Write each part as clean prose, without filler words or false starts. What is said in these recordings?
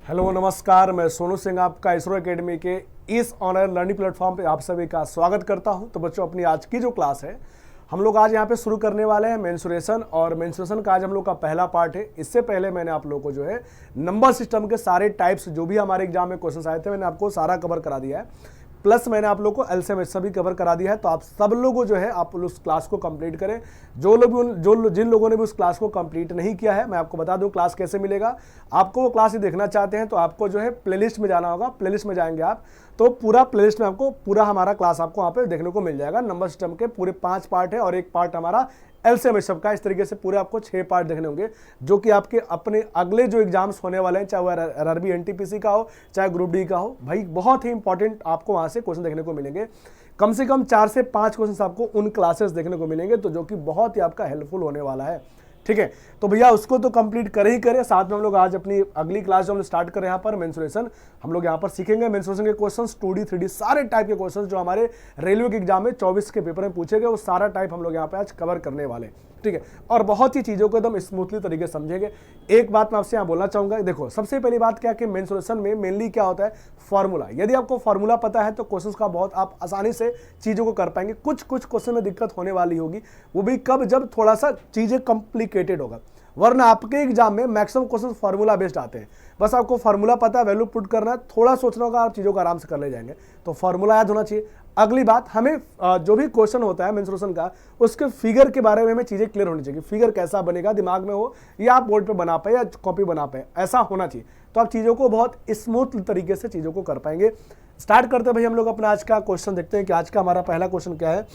Hello नमस्कार, मैं सोनू सिंह आपका इसरो एकेडमी के इस ऑनलाइन लर्निंग प्लेटफॉर्म पे आप सभी का स्वागत करता हूं। तो बच्चों, अपनी आज की जो क्लास है हम लोग आज यहाँ पे शुरू करने वाले हैं मेंसुरेशन, और मेंसुरेशन का आज हम लोग का पहला पार्ट है। इससे पहले मैंने आप लोगों को जो है नंबर सिस्टम के सारे टाइप्स जो भी हमारे एग्जाम में क्वेश्चन आए थे मैंने आपको सारा कवर करा दिया है, प्लस मैंने आप लोग को एलसीएम सभी कवर करा दिया है। तो आप सब लोगों जो है आप उस क्लास को कंप्लीट करें। जिन लोगों ने भी उस क्लास को कंप्लीट नहीं किया है, मैं आपको बता दूं क्लास कैसे मिलेगा। आपको वो क्लास ही देखना चाहते हैं तो आपको जो है प्लेलिस्ट में जाना होगा। प्लेलिस्ट में जाएंगे आप तो पूरा प्लेलिस्ट में आपको पूरा हमारा क्लास आपको वहाँ पे देखने को मिल जाएगा। नंबर सिस्टम के पूरे 5 पार्ट है और एक पार्ट हमारा एलसीएम सबका। इस तरीके से पूरे आपको 6 पार्ट देखने होंगे जो कि आपके अपने अगले जो एग्जाम्स होने वाले हैं, चाहे वो आरआरबी एनटीपीसी का हो चाहे ग्रुप डी का हो, भाई बहुत ही इंपॉर्टेंट आपको वहां से क्वेश्चन देखने को मिलेंगे। कम से कम 4 से 5 क्वेश्चन आपको उन क्लासेस देखने को मिलेंगे तो जो कि बहुत ही आपका हेल्पफुल होने वाला है। ठीक है, तो भैया उसको तो कंप्लीट कर ही करें। साथ में हम लोग आज अपनी अगली क्लास जो हम स्टार्ट करें यहाँ पर मेंसुरेशन, हम लोग यहाँ पर सीखेंगे मेंसुरेशन के क्वेश्चंस 2D 3D सारे टाइप के क्वेश्चंस जो हमारे रेलवे के एग्जाम में 24 के पेपर में पूछे गए, वो सारा टाइप हम लोग यहाँ पे आज कवर करने वाले। ठीक है, और बहुत ही चीज़ों को एकदम स्मूथली तरीके से समझेंगे। एक बात मैं आपसे यहाँ बोलना चाहूँगा, देखो सबसे पहली बात क्या कि मेंसुरेशन में मेनली क्या होता है, फॉर्मूला। यदि आपको फॉर्मूला पता है तो क्वेश्चंस का बहुत आप आसानी से चीज़ों को कर पाएंगे। कुछ क्वेश्चन में दिक्कत होने वाली होगी, वो भी कब, जब थोड़ा सा चीज़ें कॉम्प्लिकेटेड होगा, वरना आपके एग्जाम में मैक्सिमम क्वेश्चन फार्मूला बेस्ड आते हैं। बस आपको फार्मूला पता है, वैल्यू पुट करना है, थोड़ा सोचना होगा, आप चीज़ों को आराम से कर ले जाएंगे। तो फार्मूला याद होना चाहिए। अगली बात, हमें जो भी क्वेश्चन होता है मेंसुरेशन का, उसके फिगर के बारे में हमें चीज़ें क्लियर होनी चाहिए। फिगर कैसा बनेगा, दिमाग में हो या आप बोर्ड पे बना पाए या कॉपी बना पाए, ऐसा होना चाहिए। तो आप चीज़ों को बहुत स्मूथ तरीके से चीज़ों को कर पाएंगे। स्टार्ट करते हैं भाई, हम लोग अपना आज का क्वेश्चन देखते हैं कि आज का हमारा पहला क्वेश्चन क्या है।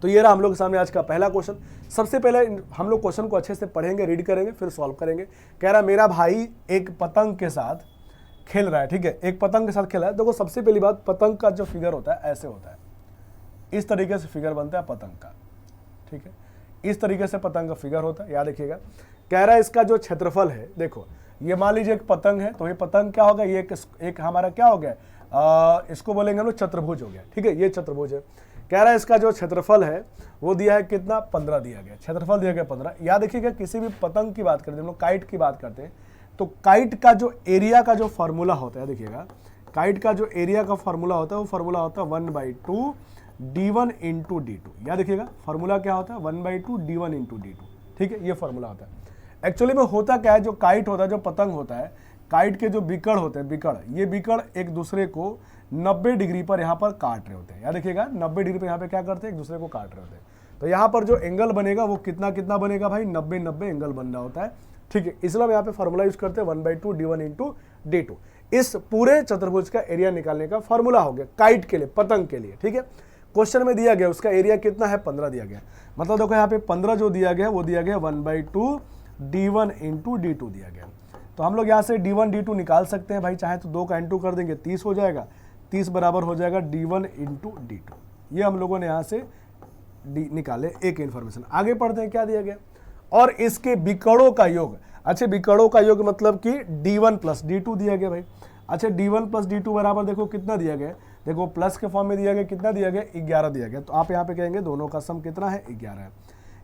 तो ये रहा हम लोग के सामने आज का पहला क्वेश्चन। सबसे पहले हम लोग क्वेश्चन को अच्छे से पढ़ेंगे, रीड करेंगे, फिर सॉल्व करेंगे। कह रहा मेरा भाई एक पतंग के साथ खेल रहा है। ठीक है, एक पतंग के साथ खेल रहा है। देखो सबसे पहली बात, पतंग का जो फिगर होता है ऐसे होता है, इस तरीके से फिगर बनता है पतंग का। ठीक है, इस तरीके से पतंग का फिगर होता है, याद रखिएगा। कह रहा है इसका जो क्षेत्रफल है, देखो ये मान लीजिए एक पतंग है, तो ये पतंग क्या होगा, ये एक हमारा क्या हो गया, इसको बोलेंगे हम लोग चतुर्भुज हो गया। ठीक है, ये चतुर्भुज है। कह रहा है इसका जो क्षेत्रफल है वो दिया है कितना, 15 दिया गया, क्षेत्रफल दिया गया 15। याद रखिएगा, किसी भी पतंग की बात करते हैं हम लोग, काइट की बात करते हैं, तो काइट का जो एरिया का जो फॉर्मूला होता है, देखिएगा काइट का जो एरिया का फॉर्मूला होता है वो फॉर्मूला होता है 1/2 d1 इंटू d2। याद रखिएगा फॉर्मूला क्या होता है, 1/2 d1 इंटू d2। ठीक है, ये फॉर्मूला होता है। एक्चुअली में होता क्या है, जो काइट होता है, जो पतंग होता है, काइट के जो बिकड़ होते हैं, बिकड़, ये बिकड़ एक दूसरे को 90 डिग्री पर यहाँ पर काट रहे होते हैं। याद देखिएगा 90 डिग्री पर यहाँ पे क्या करते हैं, एक दूसरे को काट रहे होते हैं। तो यहाँ पर जो एंगल बनेगा वो कितना कितना बनेगा भाई, 90 एंगल बन रहा होता है। ठीक है, इसलिए हम यहाँ पे फॉर्मूला यूज करते हैं 1/2 d1 इंटू d2। इस पूरे चतुर्भुज का एरिया निकालने का फॉर्मूला हो गया काइट के लिए, पतंग के लिए। ठीक है, क्वेश्चन में दिया गया उसका एरिया कितना है, 15 दिया गया। मतलब देखो यहाँ पे 15 जो दिया गया वो दिया गया 1/2 d1 इंटू d2 दिया गया। तो हम लोग यहाँ से d1 d2 निकाल सकते हैं भाई, चाहे तो 2 का इंटू कर देंगे 30 हो जाएगा, 30 बराबर हो जाएगा d1 इंटू d2। ये हम लोगों ने यहाँ से निकाले एक इन्फॉर्मेशन। आगे पढ़ते हैं क्या दिया गया, और इसके बिकड़ों का योग। अच्छा, बिकड़ों का योग मतलब कि d1 प्लस d2 दिया गया भाई। अच्छा, d1 प्लस d2 बराबर देखो कितना दिया गया, देखो प्लस के फॉर्म में दिया गया, कितना दिया गया, 11 दिया गया। तो आप यहाँ पे कहेंगे दोनों का सम कितना है, 11 है।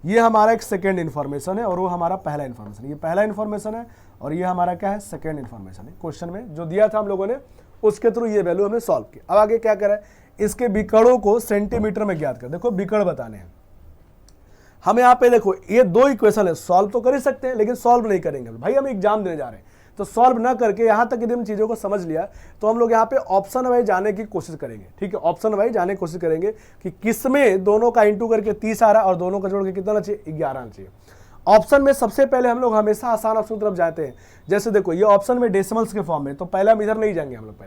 ये हमारा एक सेकेंड इन्फॉर्मेशन है और वो हमारा पहला इन्फॉर्मेशन है। ये पहला इन्फॉर्मेशन है और ये हमारा क्या है, सेकेंड इन्फॉर्मेशन है। क्वेश्चन में जो दिया था हम लोगों ने उसके थ्रू ये वैल्यू हमने सॉल्व की। अब आगे क्या करें, इसके बिकड़ों को सेंटीमीटर में ज्ञात कर। देखो बिकड़ बताने हैं हमें। यहाँ पे देखो ये 2 इक्वेशन है, सॉल्व तो कर ही सकते हैं लेकिन सॉल्व नहीं करेंगे भाई, हम एग्जाम देने जा रहे हैं। तो सॉल्व ना करके यहाँ तक यदि हम चीज़ों को समझ लिया तो हम लोग यहाँ पे ऑप्शन वाइज जाने की कोशिश करेंगे। ठीक है, ऑप्शन वाइज जाने की कोशिश करेंगे कि किसमें दोनों का इंटू करके 30 आ रहा है और दोनों का जोड़ के कितना चाहिए, 11 आना चाहिए। ऑप्शन में सबसे पहले हम लोग हमेशा आसान ऑप्शन की तरफ जाते हैं। जैसे देखो ये ऑप्शन में डेसिमल्स के फॉर्म में, तो पहले हम इधर नहीं जाएंगे, हम लोग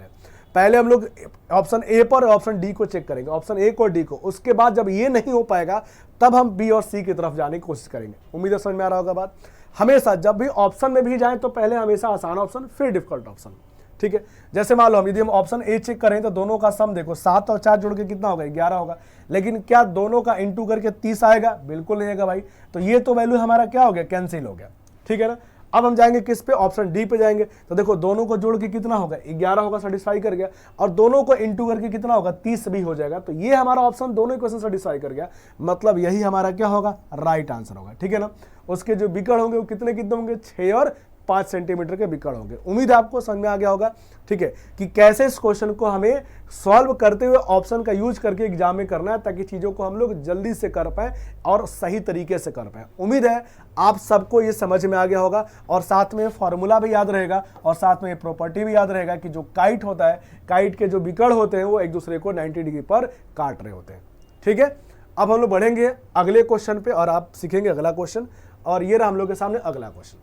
पहले हम लोग ऑप्शन ए पर ऑप्शन डी को चेक करेंगे, ऑप्शन ए को और डी को। उसके बाद जब ये नहीं हो पाएगा तब हम बी और सी की तरफ जाने की कोशिश करेंगे। उम्मीद है समझ में आ रहा होगा बात। हमेशा जब भी ऑप्शन में भी जाएं तो पहले हमेशा आसान ऑप्शन फिर डिफिकल्ट ऑप्शन। ठीक है, जैसे मान लो हम यदि हम ऑप्शन ए चेक करें तो दोनों का सम देखो 7 और 4 जोड़ के कितना होगा, 11 होगा। लेकिन क्या दोनों का इंटू करके 30 आएगा, बिल्कुल नहीं आएगा भाई। तो ये तो वैल्यू हमारा क्या हो गया, कैंसिल हो गया। ठीक है ना, अब हम जाएंगे किस पे, ऑप्शन डी पे जाएंगे। तो देखो दोनों को जोड़ के कितना होगा, 11 होगा, सेटिस्फाई कर गया। और दोनों को इंटू करके कितना होगा, 30 भी हो जाएगा। तो ये हमारा ऑप्शन दोनों इक्वेशन सेटिस्फाई कर गया, मतलब यही हमारा क्या होगा, राइट आंसर होगा। ठीक है ना, उसके जो बिकड़ होंगे वो कितने कितने होंगे, 6 और 5 सेंटीमीटर के विकर्ण होंगे। उम्मीद है आपको समझ में आ गया होगा, ठीक है, कि कैसे इस क्वेश्चन को हमें सॉल्व करते हुए ऑप्शन का यूज करके एग्जाम में करना है, ताकि चीजों को हम लोग जल्दी से कर पाए और सही तरीके से कर पाए। उम्मीद है आप सबको ये समझ में आ गया होगा, और साथ में फॉर्मूला भी याद रहेगा, और साथ में प्रॉपर्टी भी याद रहेगा कि जो काइट होता है, काइट के जो विकर्ण होते हैं वो एक दूसरे को 90 डिग्री पर काट रहे होते हैं। ठीक है, अब हम लोग बढ़ेंगे अगले क्वेश्चन पे और आप सीखेंगे अगला क्वेश्चन, और ये रहा हम लोग के सामने अगला क्वेश्चन।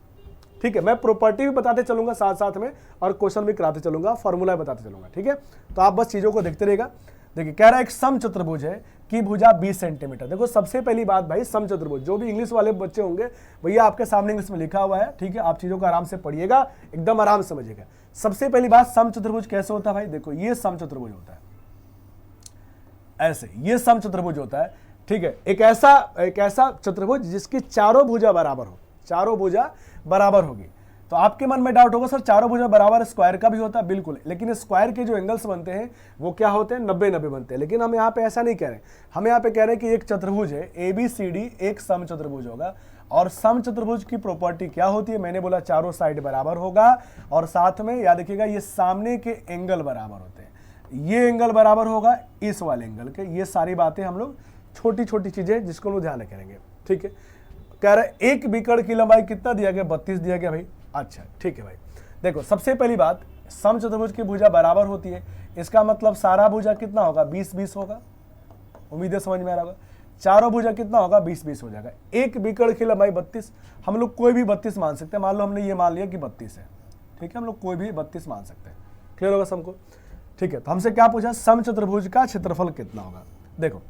ठीक है, मैं प्रॉपर्टी भी बताते चलूंगा साथ साथ में, और क्वेश्चन भी कराते चलूंगा, फॉर्मूला बताते चलूंगा। ठीक है, तो आप बस चीजों को देखते रहेगा। देखिए कह रहा है एक समचतुर्भुज है की भुजा 20 सेंटीमीटर। देखो सबसे पहली बात भाई, समचतुर्भुज, जो भी इंग्लिश वाले बच्चे होंगे भैया आपके सामने इंग्लिश में लिखा हुआ है। ठीक है, आप चीजों को आराम से पढ़िएगा, एकदम आराम से समझिएगा। सबसे पहली बात, समचतुर्भुज कैसे होता है भाई? देखो ये समचतुर्भुज होता है ऐसे, ये समचतुर्भुज होता है। ठीक है, एक ऐसा चतुर्भुज जिसकी चारों भुजा बराबर हो, चारों भुजा बराबर होगी। तो आपके मन में डाउट होगा सर चारों भुजा बराबर स्क्वायर का भी होता है, बिल्कुल, लेकिन स्क्वायर के जो एंगल्स बनते हैं वो क्या होते हैं? 90-90 बनते हैं। लेकिन हम यहाँ पे ऐसा नहीं कह रहे, हम यहाँ पे कह रहे हैं कि एक चतुर्भुज है ABCD, एक समचतुर्भुज होगा, और समचतुर्भुज की प्रॉपर्टी क्या होती है? मैंने बोला चारों साइड बराबर होगा, और साथ में याद रखिएगा ये सामने के एंगल बराबर होते हैं। ये एंगल बराबर होगा इस वाले एंगल के। ये सारी बातें हम लोग छोटी छोटी चीजें जिसको लोग ध्यान रखेंगे। ठीक है, कह रहा है एक विकर्ण की लंबाई कितना दिया गया? 32 दिया गया भाई। अच्छा ठीक है भाई, देखो सबसे पहली बात, समचतुर्भुज की भुजा बराबर होती है, इसका मतलब सारा भुजा कितना होगा? 20-20 होगा। उम्मीद है समझ में आ रहा होगा। चारों भुजा कितना होगा? 20-20 हो जाएगा। एक विकर्ण की लंबाई 32, हम लोग कोई भी 32 मान सकते हैं। मान लो हमने ये मान लिया कि 32 है, ठीक है, हम लोग कोई भी 32 मान सकते हैं। क्लियर होगा सबको? ठीक है, तो हमसे क्या पूछा? समचतुर्भुज का क्षेत्रफल कितना होगा? देखो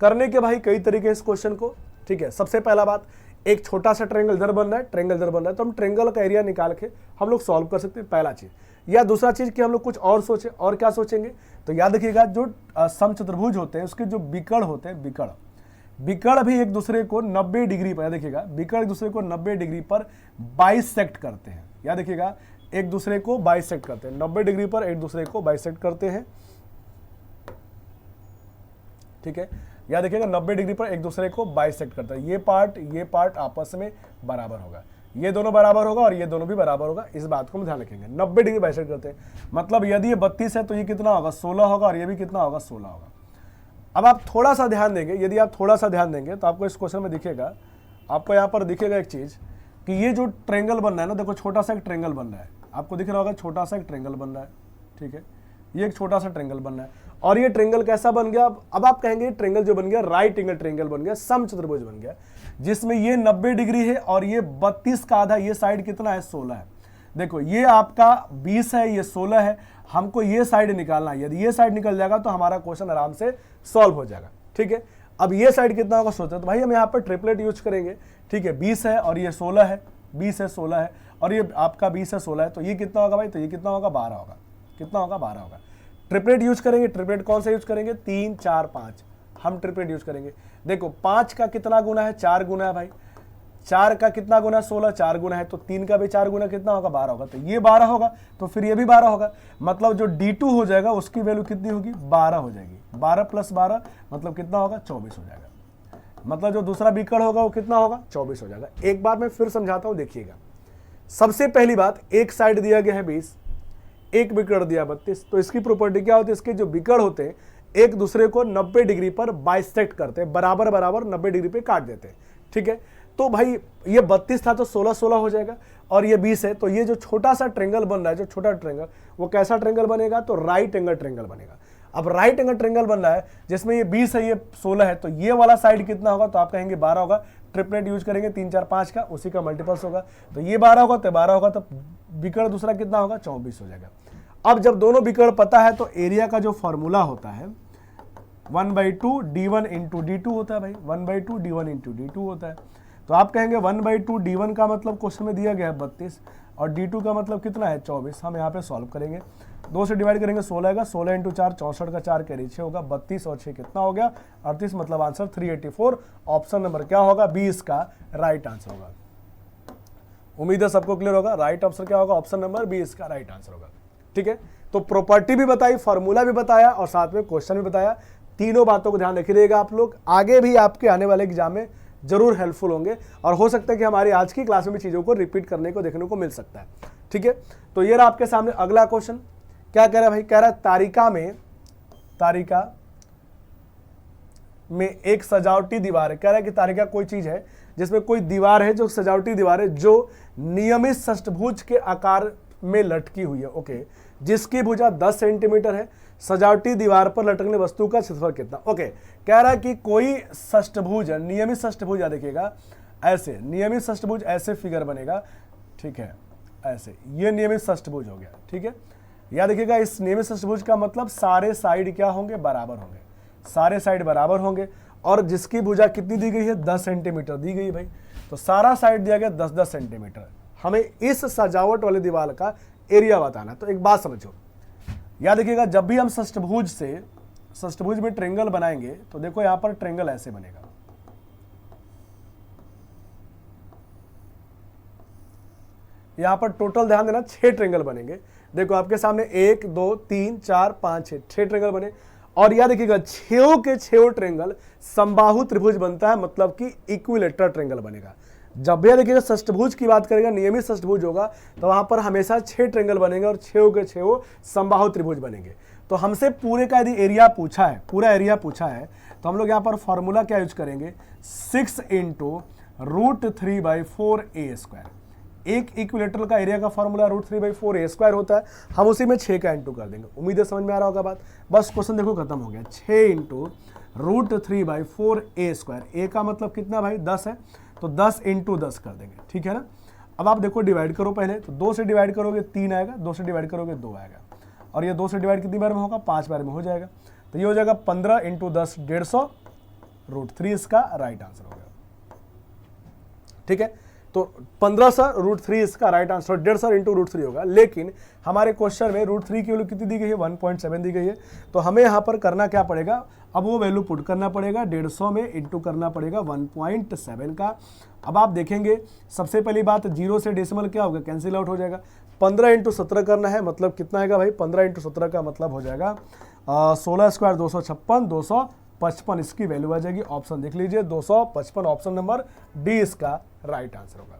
करने के भाई कई तरीके इस क्वेश्चन को। ठीक है, सबसे पहला बात, एक छोटा सा ट्रायंगल इधर बन रहा है, ट्रायंगल इधर बन रहा है, तो हम ट्रायंगल का एरिया निकाल के हम लोग सॉल्व कर सकते हैं, पहला चीज। या दूसरा चीज कि हम लोग कुछ और सोचे, और क्या सोचेंगे? तो याद रखिएगा जो समचतुर्भुज होते हैं उसके जो विकर्ण होते हैं, विकर्ण भी एक दूसरे को 90 डिग्री पर, याद रखिएगा विकर्ण एक दूसरे को 90 डिग्री पर बाइसेक्ट करते हैं। याद रखिएगा एक दूसरे को बाइसेक्ट करते हैं, 90 डिग्री पर एक दूसरे को बाइसेक्ट करते हैं। ठीक है, याद रखिएगा 90 डिग्री पर एक दूसरे को बाइसेक्ट करता है। ये पार्ट आपस में बराबर होगा, ये दोनों बराबर होगा और ये दोनों भी बराबर होगा। इस बात को हम ध्यान रखेंगे। 90 डिग्री बाइसेक्ट करते हैं, मतलब यदि ये 32 है तो ये कितना होगा? 16 होगा, और ये भी कितना होगा? 16 होगा। अब आप थोड़ा सा ध्यान देंगे, यदि आप थोड़ा सा ध्यान देंगे तो आपको इस क्वेश्चन में दिखेगा, आपको यहाँ पर दिखेगा एक चीज कि ये जो ट्रायंगल बन रहा है ना, देखो छोटा सा एक ट्रायंगल बन रहा है, आपको दिख रहा होगा छोटा सा एक ट्रायंगल बन रहा है। ठीक है, ये एक छोटा सा ट्रायंगल बन रहा है, और ये ट्रायंगल कैसा बन गया? अब आप कहेंगे ट्रायंगल जो बन गया राइट एंगल ट्रायंगल बन गया, समचतुर्भुज बन गया, जिसमें ये 90 डिग्री है और ये 32 का आधा, ये साइड कितना है? 16 है। देखो ये आपका 20 है, ये 16 है, हमको ये साइड निकालना है। यदि ये साइड निकल जाएगा तो हमारा क्वेश्चन आराम से सॉल्व हो जाएगा। ठीक है, अब ये साइड कितना होगा सोचते, तो भाई हम यहाँ पर ट्रिपलेट यूज करेंगे। ठीक है, 20 है और ये 16 है, 20 है 16 है, और ये आपका 20 है 16 है, तो ये कितना होगा भाई? तो ये कितना होगा? 12 होगा। कितना होगा? 12 होगा। ट्रिपलेट यूज करेंगे, ट्रिपलेट कौन सा यूज करेंगे? 3, 4, 5, हम ट्रिपलेट यूज करेंगे। देखो 5 का कितना गुना है? 4 गुना है भाई। 4 का कितना गुना? 16, 4 गुना है, तो 3 का भी 4 गुना कितना होगा? 12 होगा। तो ये 12 होगा, तो फिर ये भी 12 होगा, मतलब जो D2 हो जाएगा उसकी वैल्यू कितनी होगी? 12 हो जाएगी। 12 + 12 मतलब कितना होगा? 24 हो जाएगा। मतलब जो दूसरा विकर्ण होगा वो कितना होगा? 24 हो जाएगा। एक बार मैं फिर समझाता हूं, देखिएगा। सबसे पहली बात, एक साइड दिया गया है 20, एक विकर्ण दिया 32, तो इसकी प्रॉपर्टी क्या होती है? इसके जो विकर्ण होते हैं एक दूसरे को 90 डिग्री पर बाइसेक्ट करते हैं, बराबर बराबर 90 डिग्री पे काट देते हैं। ठीक है, तो भाई ये 32 था तो 16 हो जाएगा, और ये 20 है, तो ये जो छोटा सा ट्रायंगल बन रहा है, जो छोटा ट्रायंगल, वो कैसा ट्रायंगल बनेगा? तो राइट एंगल ट्रायंगल बनेगा। अब राइट एंगल ट्रायंगल बन रहा है जिसमें ये 20 है, ये 16 है, तो ये वाला साइड कितना होगा? तो आप कहेंगे 12 होगा। ट्रिपलेट यूज करेंगे 3, 4, 5 का, उसी का मल्टीपल्स होगा, तो ये 12 होगा, तो 12 होगा, तो विकर्ण दूसरा कितना होगा? 24 हो जाएगा। अब जब दोनों विकर्ण पता है तो एरिया का जो फॉर्मूला होता है 1/2 D1 × D2 होता है भाई, 1/2 D1 × D2 होता है। तो आप कहेंगे 1/2 D1 का मतलब क्वेश्चन में दिया गया है 32, और D2 का मतलब कितना है? 24। हम यहाँ पे सॉल्व करेंगे, 2 से डिवाइड करेंगे, 16 का, 16 × 4 64 का 4 कैरी 6 होगा, 32 और 6 कितना हो गया? 38, मतलब आंसर 384। ऑप्शन नंबर क्या होगा? 20 का राइट आंसर होगा। उम्मीद है सबको क्लियर होगा। राइट आंसर क्या होगा? ऑप्शन नंबर 20 का राइट आंसर होगा। ठीक है, तो प्रॉपर्टी भी बताई, फॉर्मूला भी बताया, और साथ में क्वेश्चन भी बताया। तीनों बातों को ध्यान रखिएगा आप लोग, आगे भी आपके आने वाले एग्जाम में जरूर हेल्पफुल होंगे और हो सकता है कि हमारी आज की क्लास में भी चीज़ों को रिपीट करने को देखने को मिल सकता है। ठीक है, तो ये रहा आपके सामने अगला क्वेश्चन। क्या कह रहा है भाई, कह रहा है तारिका में एक सजावटी दीवार है। कह रहा है कि तारिका कोई चीज है जिसमें कोई दीवार है जो सजावटी दीवार है जो नियमित षष्ठभुज के आकार में लटकी हुई है। ओके, जिसकी भुजा 10 सेंटीमीटर है। सजावटी दीवार पर लटकने वस्तु का क्षेत्रफल कितना। ओके, कह रहा है कि कोई षष्ठभुज है, नियमित षष्ठभुज, या देखिएगा ऐसे नियमित षष्ठभुज ऐसे फिगर बनेगा। ठीक है, ऐसे ये नियमित षष्ठभुज हो गया। ठीक है, या देखिएगा इस नियमित षष्ठभुज का मतलब सारे साइड क्या होंगे, बराबर होंगे, सारे साइड बराबर होंगे। और जिसकी भुजा कितनी दी गई है, 10 सेंटीमीटर दी गई है भाई, तो सारा साइड दिया गया 10-10 सेंटीमीटर। हमें इस सजावट वाले दीवार का एरिया बताना। तो एक बात समझो, याद रखिएगा जब भी हम षष्ठभुज में ट्रेंगल बनाएंगे तो देखो यहां पर ट्रेंगल ऐसे बनेगा, यहां पर टोटल ध्यान देना 6 ट्रेंगल बनेंगे। देखो आपके सामने 1 2 3 4 5 6 ट्रेंगल बने। और याद रखिएगा 6 के 6 ट्रेंगल समबाहु त्रिभुज बनता है, मतलब कि इक्विलेटरल ट्रेंगल बनेगा। जब भी देखिएगा षष्ठभुज की बात करेगा, नियमित षष्ठभुज होगा तो वहां पर हमेशा 6 ट्रेंगल बनेंगे और 6 के 6 समबाहु त्रिभुज बनेंगे। तो हमसे पूरे का यदि एरिया पूछा है, पूरा एरिया पूछा है, तो हम लोग यहाँ पर फॉर्मूला क्या यूज करेंगे, 6 × √3/4a²। एक इक्विलेटरल का एरिया का फॉर्मूला √3/4a² होता है। हम उसी में 6 का इंटू कर देंगे। उम्मीद है समझ में आ रहा होगा बात। बस क्वेश्चन देखो खत्म हो गया। 6 × √3/4a²। a का मतलब कितना भाई, 10 है, तो 10 × 10 कर देंगे। ठीक है ना। अब आप देखो डिवाइड करो पहले, तो 2 से डिवाइड करोगे 3 आएगा, 2 से डिवाइड करोगे 2 आएगा, और ये 2 से डिवाइड कितनी बार में होगा, 5 बार में हो जाएगा। तो ये हो जाएगा 15 × 10 150, √3 इसका राइट आंसर होगा। ठीक है, तो 1500 √3 इसका राइट आंसर, 150 × √3 होगा। लेकिन हमारे क्वेश्चन में √3 की वैल्यू कितनी दी गई है, 1.7 दी गई है। तो हमें यहाँ पर करना क्या पड़ेगा, अब वो वैल्यू पुट करना पड़ेगा, 150 में इंटू करना पड़ेगा 1.7 का। अब आप देखेंगे सबसे पहली बात, 0 से डेसिमल क्या होगा, कैंसिल आउट हो जाएगा। 15 × 17 करना है, मतलब कितना आएगा भाई, 15 × 17 का मतलब हो जाएगा 16² 256, 255 इसकी वैल्यू आ जाएगी। ऑप्शन देख लीजिए 255, ऑप्शन नंबर डी इसका राइट आंसर होगा।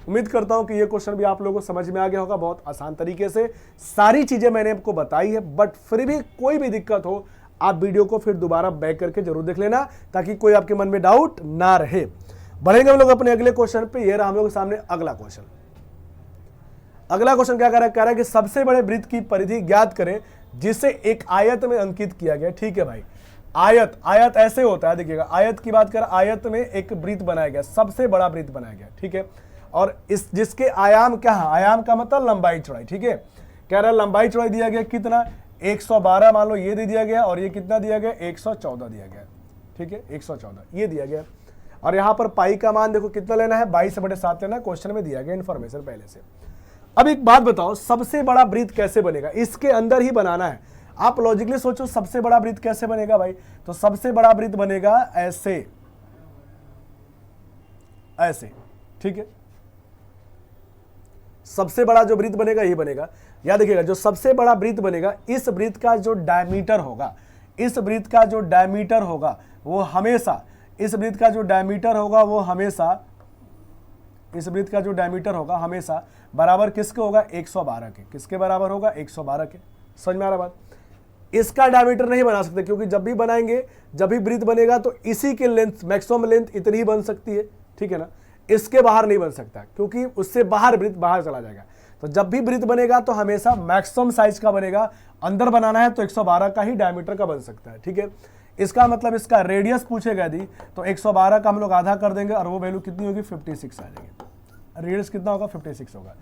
उम्मीद करता हूं कि ये क्वेश्चन भी आप लोगों को समझ में आ गया होगा। बहुत आसान तरीके से सारी चीजें मैंने आपको बताई है, बट फिर भी कोई भी दिक्कत हो आप वीडियो को फिर दोबारा बैक करके जरूर देख लेना, ताकि कोई आपके मन में डाउट ना रहे। बढ़ेंगे हम लोग अपने अगले क्वेश्चन पे। ये रहा हम लोग के सामने अगला क्वेश्चन। अगला क्वेश्चन क्या कह रहा है कि सबसे बड़े वृत्त की परिधि ज्ञात करें जिसे एक आयत में अंकित किया गया। ठीक है भाई, आयत ऐसे होता है, देखिएगा आयत की बात कर, आयत में एक वृत्त बनाया गया, सबसे बड़ा वृत्त बनाया गया। ठीक है, और इस जिसके आयाम क्या है, आयाम का मतलब लंबाई चौड़ाई। ठीक है, कह रहा है लंबाई चौड़ाई दिया गया कितना, 112 मान लो ये दे दिया गया, और ये कितना दिया गया, 114 दिया गया। ठीक है, 114 ये दिया गया। और यहाँ पर पाई का मान देखो कितना लेना है, 22/7 लेना है, क्वेश्चन में दिया गया इन्फॉर्मेशन पहले से। अब एक बात बताओ, सबसे बड़ा वृत्त कैसे बनेगा, इसके अंदर ही बनाना है। आप लॉजिकली सोचो सबसे बड़ा वृत्त कैसे बनेगा भाई, तो सबसे बड़ा वृत्त बनेगा ऐसे, ऐसे। ठीक है, सबसे बड़ा जो वृत्त बनेगा यही बनेगा। याद रखिएगा जो सबसे बड़ा वृत्त बनेगा, इस वृत्त का जो डायमीटर होगा, इस वृत्त का जो डायमीटर होगा वो हमेशा, इस वृत्त का जो डायमीटर होगा वो हमेशा, इस वृत्त का जो डायमीटर होगा हमेशा बराबर किसके होगा, 112 के। किसके बराबर होगा, 112 के। समझ में आ रहा बात। इसका डायमीटर नहीं बना सकते, क्योंकि जब भी बनाएंगे, जब भी वृत्त बनेगा तो इसी के लेंथ, मैक्सिमम लेंथ इतनी ही बन सकती है। ठीक है ना, इसके बाहर नहीं बन सकता, क्योंकि उससे बाहर वृत्त बाहर चला जाएगा। तो जब भी वृत्त बनेगा तो हमेशा मैक्सिमम साइज का बनेगा। अंदर बनाना है तो 112 का ही डायमीटर का बन सकता है। ठीक है, इसका मतलब इसका रेडियस पूछेगा यदि, तो 112 का हम लोग आधा कर देंगे, और वो वैल्यू कितनी होगी, 56 आ जाएगी। रेडियस कितना होगा, 56 होगा।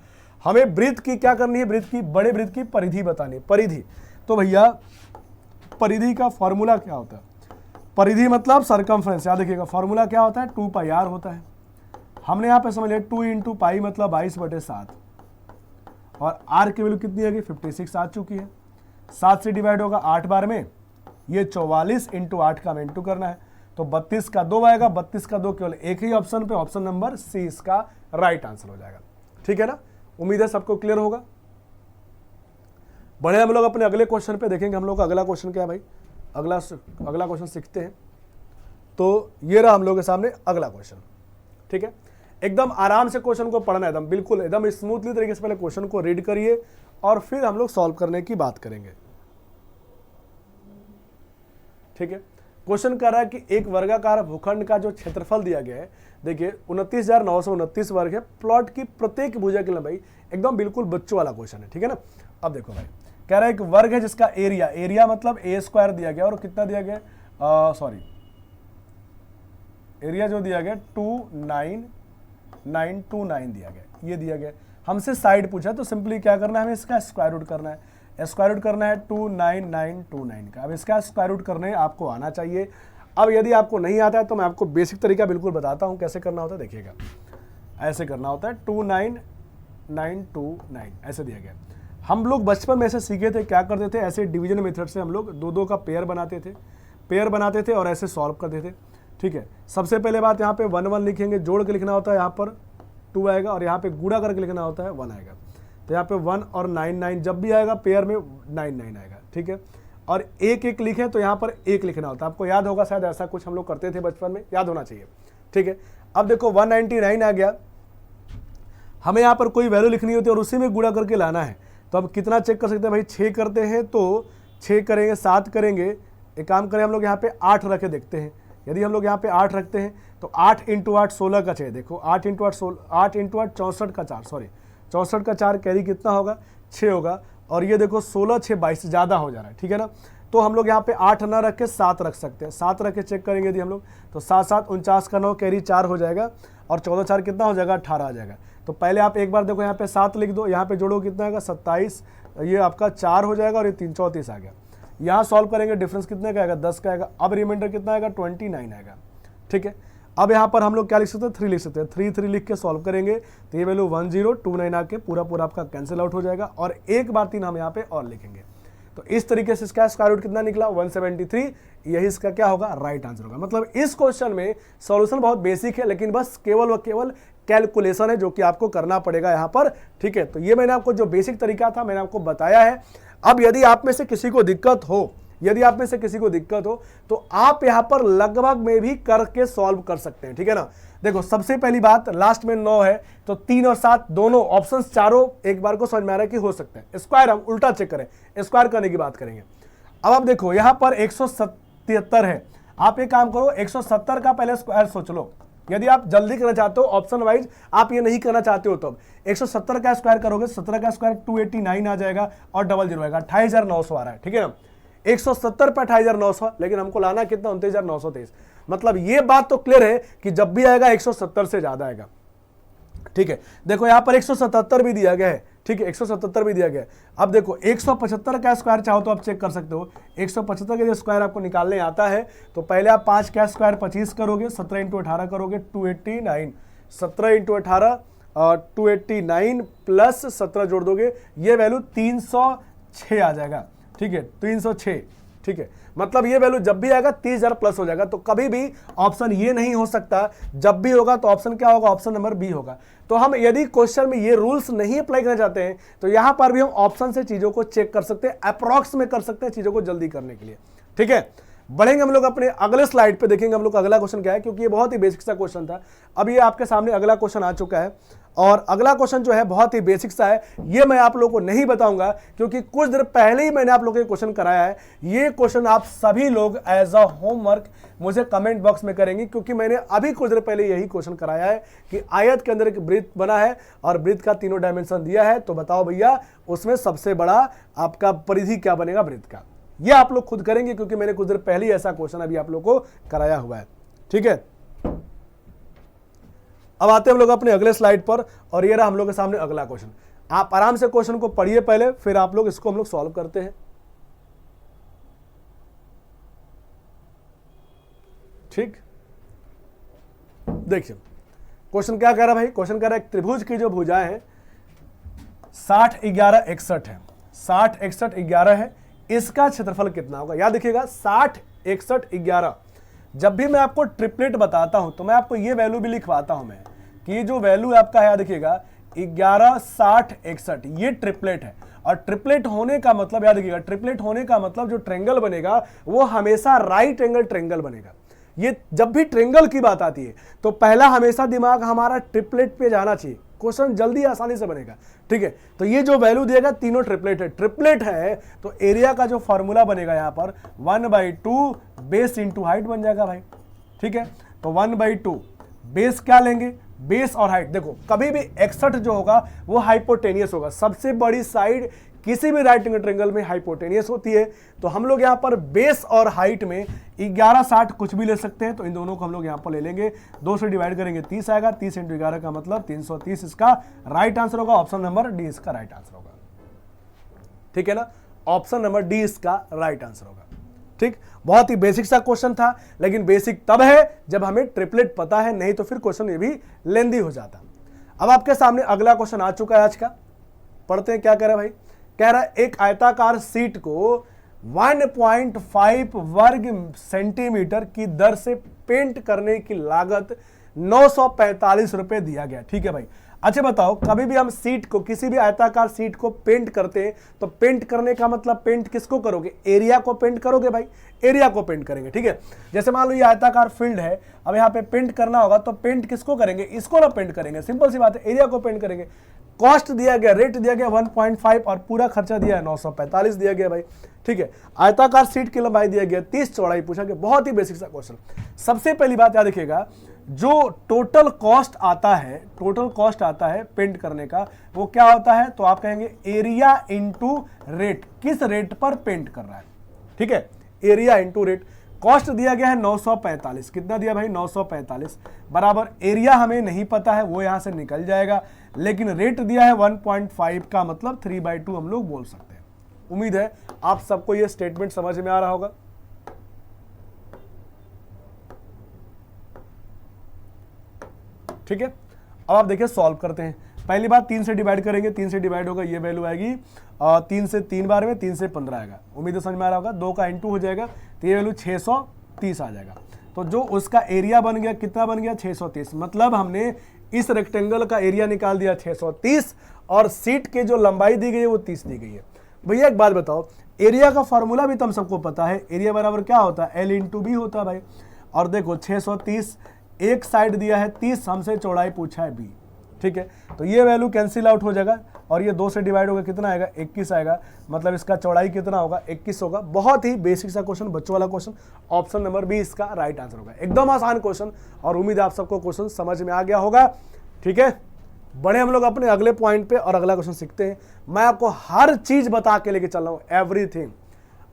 हमें वृत्त की क्या करनी है, वृत्त की, बड़े वृत्त की परिधि बतानी है। परिधि, तो भैया परिधि का फॉर्मूला क्या होता है, परिधि मतलब सर्कमफ्रेंस। याद रखिएगा फॉर्मूला क्या होता है, 2πr होता है। हमने यहाँ पे समझ लिया 2 × पाई मतलब 22/7, और r की वैल्यू कितनी है, 56 आ चुकी है। 7 से डिवाइड होगा 8 बार में, ये 44 × 8 का हमें इंटू करना है, तो 32 का 2 आएगा, 32 का 2 केवल एक ही ऑप्शन पे, ऑप्शन नंबर सी इसका राइट आंसर हो जाएगा। ठीक है ना, उम्मीद है सबको क्लियर होगा। बढ़े हम लोग अपने अगले क्वेश्चन पे, देखेंगे हम लोग का अगला क्वेश्चन क्या है भाई। अगला क्वेश्चन सीखते हैं। तो ये रहा हम लोग के सामने अगला क्वेश्चन। ठीक है, एकदम आराम से क्वेश्चन को पढ़ना है, एकदम बिल्कुल एकदम स्मूथली तरीके से पहले क्वेश्चन को रीड करिए और फिर हम लोग सॉल्व करने की बात करेंगे। ठीक है, क्वेश्चन कह रहा है कि एक वर्गाकार भूखंड का जो क्षेत्रफल दिया गया है, देखिए 29,929 वर्ग है, प्लॉट की प्रत्येक भुजा की लंबाई, एकदम बिल्कुल बच्चों वाला क्वेश्चन है। ठीक है ना, अब देखो भाई, कह रहा है एक वर्ग है जिसका एरिया, एरिया मतलब a² दिया गया और कितना दिया गया, एरिया जो दिया गया 29929 दिया गया, ये दिया गया। हमसे साइड पूछा तो सिंपली क्या करना है, हमें इसका स्क्वायर रूट करना है। स्क्वायर रूट करना है 29929 का। अब इसका स्क्वायर रूट करने आपको आना चाहिए। अब यदि आपको नहीं आता है तो मैं आपको बेसिक तरीका बिल्कुल बताता हूँ कैसे करना होता है। देखिएगा, ऐसे करना होता है 29929 ऐसे दिया गया। हम लोग बचपन में ऐसे सीखे थे, क्या करते थे, ऐसे डिवीजन मेथड से हम लोग दो का पेयर बनाते थे और ऐसे सॉल्व करते थे। ठीक है, सबसे पहले बात यहाँ पे 1 1 लिखेंगे, जोड़ के लिखना होता है, यहाँ पर 2 आएगा और यहाँ पे गुणा करके लिखना होता है 1 आएगा। तो यहाँ पे 1 और 9 9 जब भी आएगा पेयर में 9 9 आएगा। ठीक है, और 1 1 लिखें तो यहाँ पर 1 लिखना होता है। आपको याद होगा शायद, ऐसा कुछ हम लोग करते थे बचपन में, याद होना चाहिए। ठीक है, अब देखो 199 आ गया, हमें यहाँ पर कोई वैल्यू लिखनी होती है और उसी में गुणा करके लाना है। तो अब कितना चेक कर सकते हैं भाई, 6 करते हैं तो 6 करेंगे, 7 करेंगे, एक काम करें हम लोग यहाँ पे 8 रखे देखते हैं। यदि हम लोग यहाँ पे 8 रखते हैं तो 8 × 8 16 का 6, देखो 8 × 8 16, 8 × 8 64 का 4, सॉरी 64 का 4 कैरी कितना होगा, 6 होगा। और ये देखो 16 6 22 ज़्यादा हो जा रहा है। ठीक है ना, तो हम लोग यहाँ पे 8 ना रख के 7 रख सकते हैं। 7 रख के चेक करेंगे यदि हम लोग तो 7 7 49 का 9 कैरी 4 हो जाएगा और 14 4 कितना हो जाएगा, 18 आ जाएगा। तो पहले आप एक बार देखो यहाँ पे 7 लिख दो, यहाँ पे जोड़ो कितना आएगा 27, ये आपका 4 हो जाएगा और ये 3 34 आ गया। यहाँ सॉल्व करेंगे, डिफरेंस कितने का आएगा, 10 का आएगा। अब रिमाइंडर कितना आएगा, 29 आएगा। ठीक है, अब यहाँ पर हम लोग क्या लिख सकते हैं, 3 लिख सकते हैं। 3 3 लिख के सॉल्व करेंगे तो ये वैल्यू 1029 आके पूरा आपका कैंसिल आउट हो जाएगा और एक बार 3 हम यहाँ पे और लिखेंगे। तो इस तरीके से इसका स्क्वायर रूट कितना निकला, 173। यही इसका क्या होगा, राइट आंसर होगा। मतलब इस क्वेश्चन में सॉल्यूशन बहुत बेसिक है, लेकिन बस केवल व केवल कैलकुलेशन है जो कि आपको करना पड़ेगा यहाँ पर। ठीक है, तो ये मैंने आपको जो बेसिक तरीका था मैंने आपको बताया है। अब यदि आप में से किसी को दिक्कत हो, तो आप यहाँ पर लगभग में भी करके सॉल्व कर सकते हैं। ठीक है ना, देखो सबसे पहली बात, लास्ट में 9 है तो 3 और 7 दोनों ऑप्शंस चारों एक बार को समझ में आ रहा है कि हो सकते हैं। स्क्वायर हम उल्टा चेक करें, स्क्वायर करने की बात करेंगे। अब आप देखो यहाँ पर 177 है, आप एक काम करो 170 का पहले स्क्वायर सोच लो। यदि आप जल्दी करना चाहते हो ऑप्शन वाइज, आप ये नहीं करना चाहते हो तो 170 का स्क्वायर करोगे, 17 का स्क्वायर 289 आ जाएगा और 00 आएगा, 28,900 आ रहा है। ठीक है ना, 170 पे 28,900, लेकिन हमको लाना कितना, 29,923। मतलब ये बात तो क्लियर है कि जब भी आएगा 170 से ज्यादा आएगा। ठीक है, देखो यहाँ पर 177 भी दिया गया है। ठीक है, 177 भी दिया गया है। अब देखो 175 का स्क्वायर चाहो तो आप चेक कर सकते हो। 175 का जो स्क्वायर आपको निकालने आता है तो पहले आप 5 का स्क्वायर 25 करोगे, 17 × 18 करोगे 289, 17 × 18 289 प्लस 17 जोड़ दोगे, ये वैल्यू 306 आ जाएगा। ठीक है, 306। ठीक है, मतलब ये वैल्यू जब भी आएगा 30,000 प्लस हो जाएगा। तो कभी भी ऑप्शन ये नहीं हो सकता, जब भी होगा तो ऑप्शन क्या होगा, ऑप्शन नंबर बी होगा। तो हम यदि क्वेश्चन में ये रूल्स नहीं अप्लाई करना चाहते हैं तो यहां पर भी हम ऑप्शन से चीजों को चेक कर सकते हैं, अप्रॉक्स में कर सकते हैं चीजों को जल्दी करने के लिए। ठीक है, बढ़ेंगे हम लोग अपने अगले स्लाइड पे, देखेंगे हम लोग अगला क्वेश्चन क्या है, क्योंकि ये बहुत ही बेसिक सा क्वेश्चन था। अब ये आपके सामने अगला क्वेश्चन आ चुका है और अगला क्वेश्चन जो है बहुत ही बेसिक सा है। ये मैं आप लोगों को नहीं बताऊंगा क्योंकि कुछ देर पहले ही मैंने आप लोगों को क्वेश्चन कराया है। ये क्वेश्चन आप सभी लोग एज अ होमवर्क मुझे कमेंट बॉक्स में करेंगे, क्योंकि मैंने अभी कुछ देर पहले यही क्वेश्चन कराया है कि आयत के अंदर एक वृत्त बना है और वृत्त का 3 डायमेंशन दिया है, तो बताओ भैया उसमें सबसे बड़ा आपका परिधि क्या बनेगा वृत्त का। ये आप लोग खुद करेंगे क्योंकि मैंने कुछ देर पहले ही ऐसा क्वेश्चन अभी आप लोग को कराया हुआ है। ठीक है, अब आते हैं हम लोग अपने अगले स्लाइड पर और ये रहा हम लोग के सामने अगला क्वेश्चन। आप आराम से क्वेश्चन को पढ़िए पहले, फिर आप लोग इसको हम लोग सॉल्व करते हैं। ठीक, देखिए क्वेश्चन क्या कह रहा है भाई, क्वेश्चन कह रहा है त्रिभुज की जो भुजाएं हैं 60 11 61 है, 60 61 11 है, इसका क्षेत्रफल कितना होगा। याद रखिएगा 60 61 11। जब भी मैं आपको ट्रिपलेट बताता हूं तो मैं आपको ये वैल्यू भी लिखवाता हूं मैं कि जो वैल्यू आपका है, याद रखिएगा 11 60 61, ये ट्रिपलेट है। और ट्रिपलेट होने का मतलब, याद रखिएगा ट्रिपलेट होने का मतलब जो ट्रेंगल बनेगा वो हमेशा राइट एंगल ट्रेंगल बनेगा। ये जब भी ट्रिंगल की बात आती है तो पहला हमेशा दिमाग हमारा ट्रिपलेट पे जाना चाहिए, क्वेश्चन जल्दी आसानी से बनेगा। ठीक है, तो ये जो वैल्यू दिएगा तीनों ट्रिपलेट है, ट्रिपलेट है तो एरिया का जो फॉर्मूला बनेगा यहाँ पर 1/2 बेस इंटू हाइट बन जाएगा भाई। ठीक है, तो 1/2 बेस क्या लेंगे, बेस और हाइट। देखो कभी भी 61 जो होगा वो हाइपोटेनियस होगा, सबसे बड़ी साइड किसी भी राइट एंगल ट्रायंगल में हाइपोटेनियस होती है। तो हम लोग यहाँ पर बेस और हाइट में 1160 कुछ भी ले सकते हैं, तो इन दोनों को हम लोग यहाँ पर ले लेंगे, 2 से डिवाइड करेंगे 30 आएगा, 30 × 11 का मतलब 330 इसका राइट आंसर होगा। ऑप्शन नंबर डी इसका राइट आंसर होगा। ठीक है ना, ऑप्शन नंबर डी इसका राइट आंसर होगा। ठीक, बहुत ही बेसिक सा क्वेश्चन था, लेकिन बेसिक तब है जब हमें ट्रिपलेट पता है, नहीं तो फिर क्वेश्चन ये भी लेंदी हो जाता। अब आपके सामने अगला क्वेश्चन आ चुका है आज का, पढ़ते हैं क्या कह रहा है भाई। कह रहा है एक आयताकार सीट को 1.5 वर्ग सेंटीमीटर की दर से पेंट करने की लागत 945 रुपए दिया गया। ठीक है भाई, अच्छा बताओ कभी भी हम सीट को, किसी भी आयताकार सीट को पेंट करते हैं तो पेंट करने का मतलब पेंट किसको करोगे, एरिया को पेंट करोगे भाई, एरिया को पेंट करेंगे। ठीक है, जैसे मान लो ये आयताकार फील्ड है, अब यहाँ पे पेंट करना होगा तो पेंट किसको करेंगे, इसको ना पेंट करेंगे, सिंपल सी बात है, एरिया को पेंट करेंगे। कॉस्ट दिया गया, रेट दिया गया 1.5 और पूरा खर्चा दिया है 945 दिया गया भाई। ठीक है, आयताकार सीट की लंबाई दिया गया 30, चौड़ाई पूछा गया, बहुत ही बेसिक सा क्वेश्चन। सबसे पहली बात याद रखिएगा, जो टोटल कॉस्ट आता है पेंट करने का, वो क्या होता है, तो आप कहेंगे एरिया इंटू रेट, किस रेट पर पेंट कर रहा है। ठीक है, एरिया इंटू रेट। कॉस्ट दिया गया है 945, कितना दिया भाई 945 बराबर, एरिया हमें नहीं पता है वो यहां से निकल जाएगा, लेकिन रेट दिया है 1.5 का मतलब 3/2 हम लोग बोल सकते हैं। उम्मीद है आप सबको ये स्टेटमेंट समझ में आ रहा होगा। ठीक है, अब आप देखिए सॉल्व करते हैं। पहली बात 3 से डिवाइड करेंगे, 3 से डिवाइड होगा, ये वैल्यू आएगी 3 से 3 बार में 3 से 15 आएगा, उम्मीद है समझ में आ रहा होगा। 2 का इंटू हो जाएगा तो ये वैल्यू 630 आ जाएगा। तो जो उसका एरिया बन गया, कितना बन गया 630, मतलब हमने इस रेक्टेंगल का एरिया निकाल दिया 630 और सीट के जो लंबाई दी गई है वो 30 दी गई है। भैया एक बात बताओ, एरिया का फॉर्मूला भी तुम सबको पता है, एरिया बराबर क्या होता है, L इंटू बी होता है भाई। और देखो 630, एक साइड दिया है 30, हमसे चौड़ाई पूछा है बी। ठीक है, तो ये वैल्यू कैंसिल आउट हो जाएगा और ये 2 से डिवाइड होगा, कितना आएगा 21 आएगा, मतलब इसका चौड़ाई कितना होगा 21 होगा। बहुत ही बेसिक सा क्वेश्चन, बच्चों वाला क्वेश्चन, ऑप्शन नंबर बी इसका राइट आंसर होगा। एकदम आसान क्वेश्चन और उम्मीद है आप सबको क्वेश्चन समझ में आ गया होगा। ठीक है, बड़े हम लोग अपने अगले पॉइंट पे और अगला क्वेश्चन सीखते हैं। मैं आपको हर चीज बता के लेके चल रहा हूं, एवरीथिंग।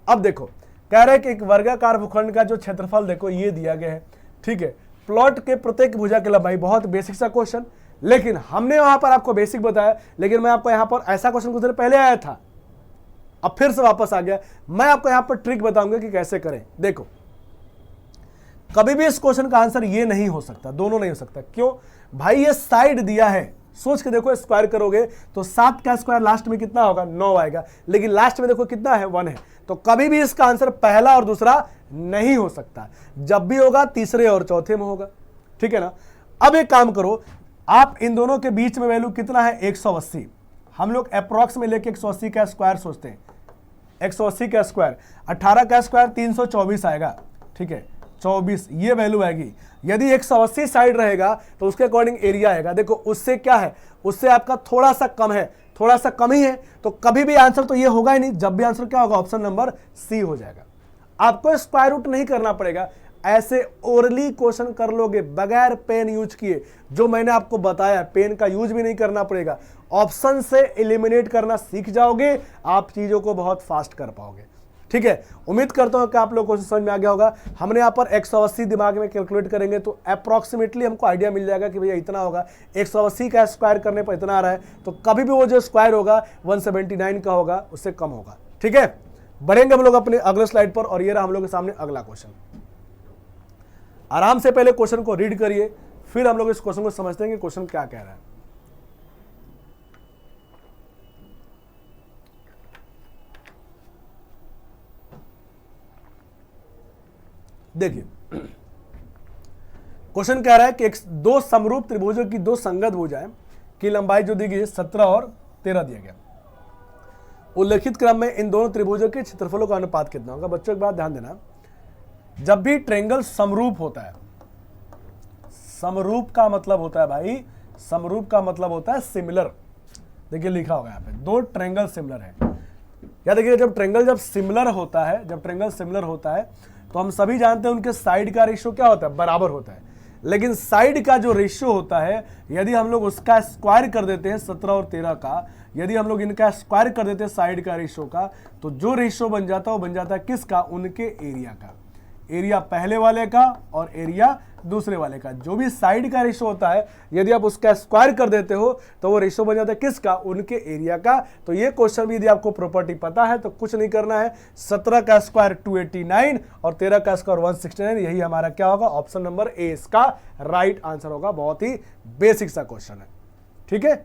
अब देखो कह रहे हैं कि एक वर्गाकार भूखंड का जो क्षेत्रफल देखो ये दिया गया है। ठीक है, प्लॉट के प्रत्येक भुजा की लंबाई, बहुत बेसिक सा क्वेश्चन, लेकिन हमने वहां पर आपको बेसिक बताया, लेकिन मैं आपको यहां पर ऐसा क्वेश्चन कुछ देर पहले आया था, अब फिर से वापस आ गया। मैं आपको यहां पर ट्रिक बताऊंगा कि कैसे करें। देखो कभी भी इस क्वेश्चन का आंसर ये नहीं हो सकता, दोनों नहीं हो सकता। क्यों भाई, ये साइड दिया है, सोच के देखो, स्क्वायर करोगे तो 7 का स्क्वायर लास्ट में कितना होगा 9 आएगा, लेकिन लास्ट में देखो कितना है 1 है, तो कभी भी इसका आंसर पहला और दूसरा नहीं हो सकता। जब भी होगा तीसरे और चौथे में होगा। ठीक है ना, अब एक काम करो, आप इन दोनों के बीच में वैल्यू कितना है 180, हम लोग अप्रॉक्स में लेके 180 का स्क्वायर सोचते हैं। 180 का स्क्वायर 18 का स्क्वायर 324 आएगा। ठीक है, 24 ये वैल्यू आएगी। यदि 180 साइड रहेगा तो उसके अकॉर्डिंग एरिया आएगा। देखो उससे क्या है, उससे आपका थोड़ा सा कम है, थोड़ा सा कम ही है, तो कभी भी आंसर तो ये होगा ही नहीं। जब भी आंसर क्या होगा, ऑप्शन नंबर सी हो जाएगा। आपको स्क्वायर रूट नहीं करना पड़ेगा, ऐसे ओरली क्वेश्चन कर लोगे बगैर पेन यूज किए। जो मैंने आपको बताया, पेन का यूज भी नहीं करना पड़ेगा, ऑप्शन से एलिमिनेट करना सीख जाओगे, आप चीजों को बहुत फास्ट कर पाओगे। ठीक है, उम्मीद करता हूं कि आप लोगों को समझ में आ गया होगा। हमने यहाँ पर 180 दिमाग में कैलकुलेट करेंगे तो अप्रॉक्सीमेटली हमको आइडिया मिल जाएगा कि भैया इतना होगा। 180 का स्क्वायर करने पर इतना आ रहा है, तो कभी भी वो जो स्क्वायर होगा 179 का होगा, उससे कम होगा। ठीक है, बढ़ेंगे हम लोग अपने अगले स्लाइड पर, और ये रहा हम लोग के सामने अगला क्वेश्चन। आराम से पहले क्वेश्चन को रीड करिए, फिर हम लोग इस क्वेश्चन को समझते हैं कि क्वेश्चन क्या कह रहा है। देखिए क्वेश्चन कह रहा है कि दो समरूप त्रिभुजों की दो संगत भुजाएं की लंबाई जो दी गई है 17 और 13 दिया गया। उल्लेखित क्रम में इन दोनों त्रिभुजों के क्षेत्रफलों का अनुपात कितना होगा। बच्चों एक बात ध्यान देना, जब भी ट्रेंगल समरूप होता है, समरूप का मतलब होता है भाई, समरूप का मतलब होता है सिमिलर। देखिए लिखा होगा यहाँ पे, दो ट्रेंगल सिमिलर है। या देखिए जब ट्रेंगल जब सिमिलर होता है, जब ट्रेंगल सिमिलर होता है तो हम सभी जानते हैं उनके साइड का रेशियो क्या होता है, बराबर होता है। लेकिन साइड का जो रेशियो होता है, यदि हम लोग उसका स्क्वायर कर देते हैं 17 और 13 का, यदि हम लोग इनका स्क्वायर कर देते हैं साइड का रेशियो का, तो जो रेशियो बन जाता है वो बन जाता है किसका, उनके एरिया का। एरिया पहले वाले का और एरिया दूसरे वाले का, जो भी साइड का रेशियो होता है यदि आप उसका स्क्वायर कर देते हो तो वो रेशियो बन जाता है किसका, उनके एरिया का। तो ये क्वेश्चन भी यदि आपको प्रॉपर्टी पता है तो कुछ नहीं करना है, 17 का स्क्वायर 289 और 13 का स्क्वायर 169, यही हमारा क्या होगा, ऑप्शन नंबर ए इसका राइट आंसर होगा। बहुत ही बेसिक सा क्वेश्चन है, ठीक है।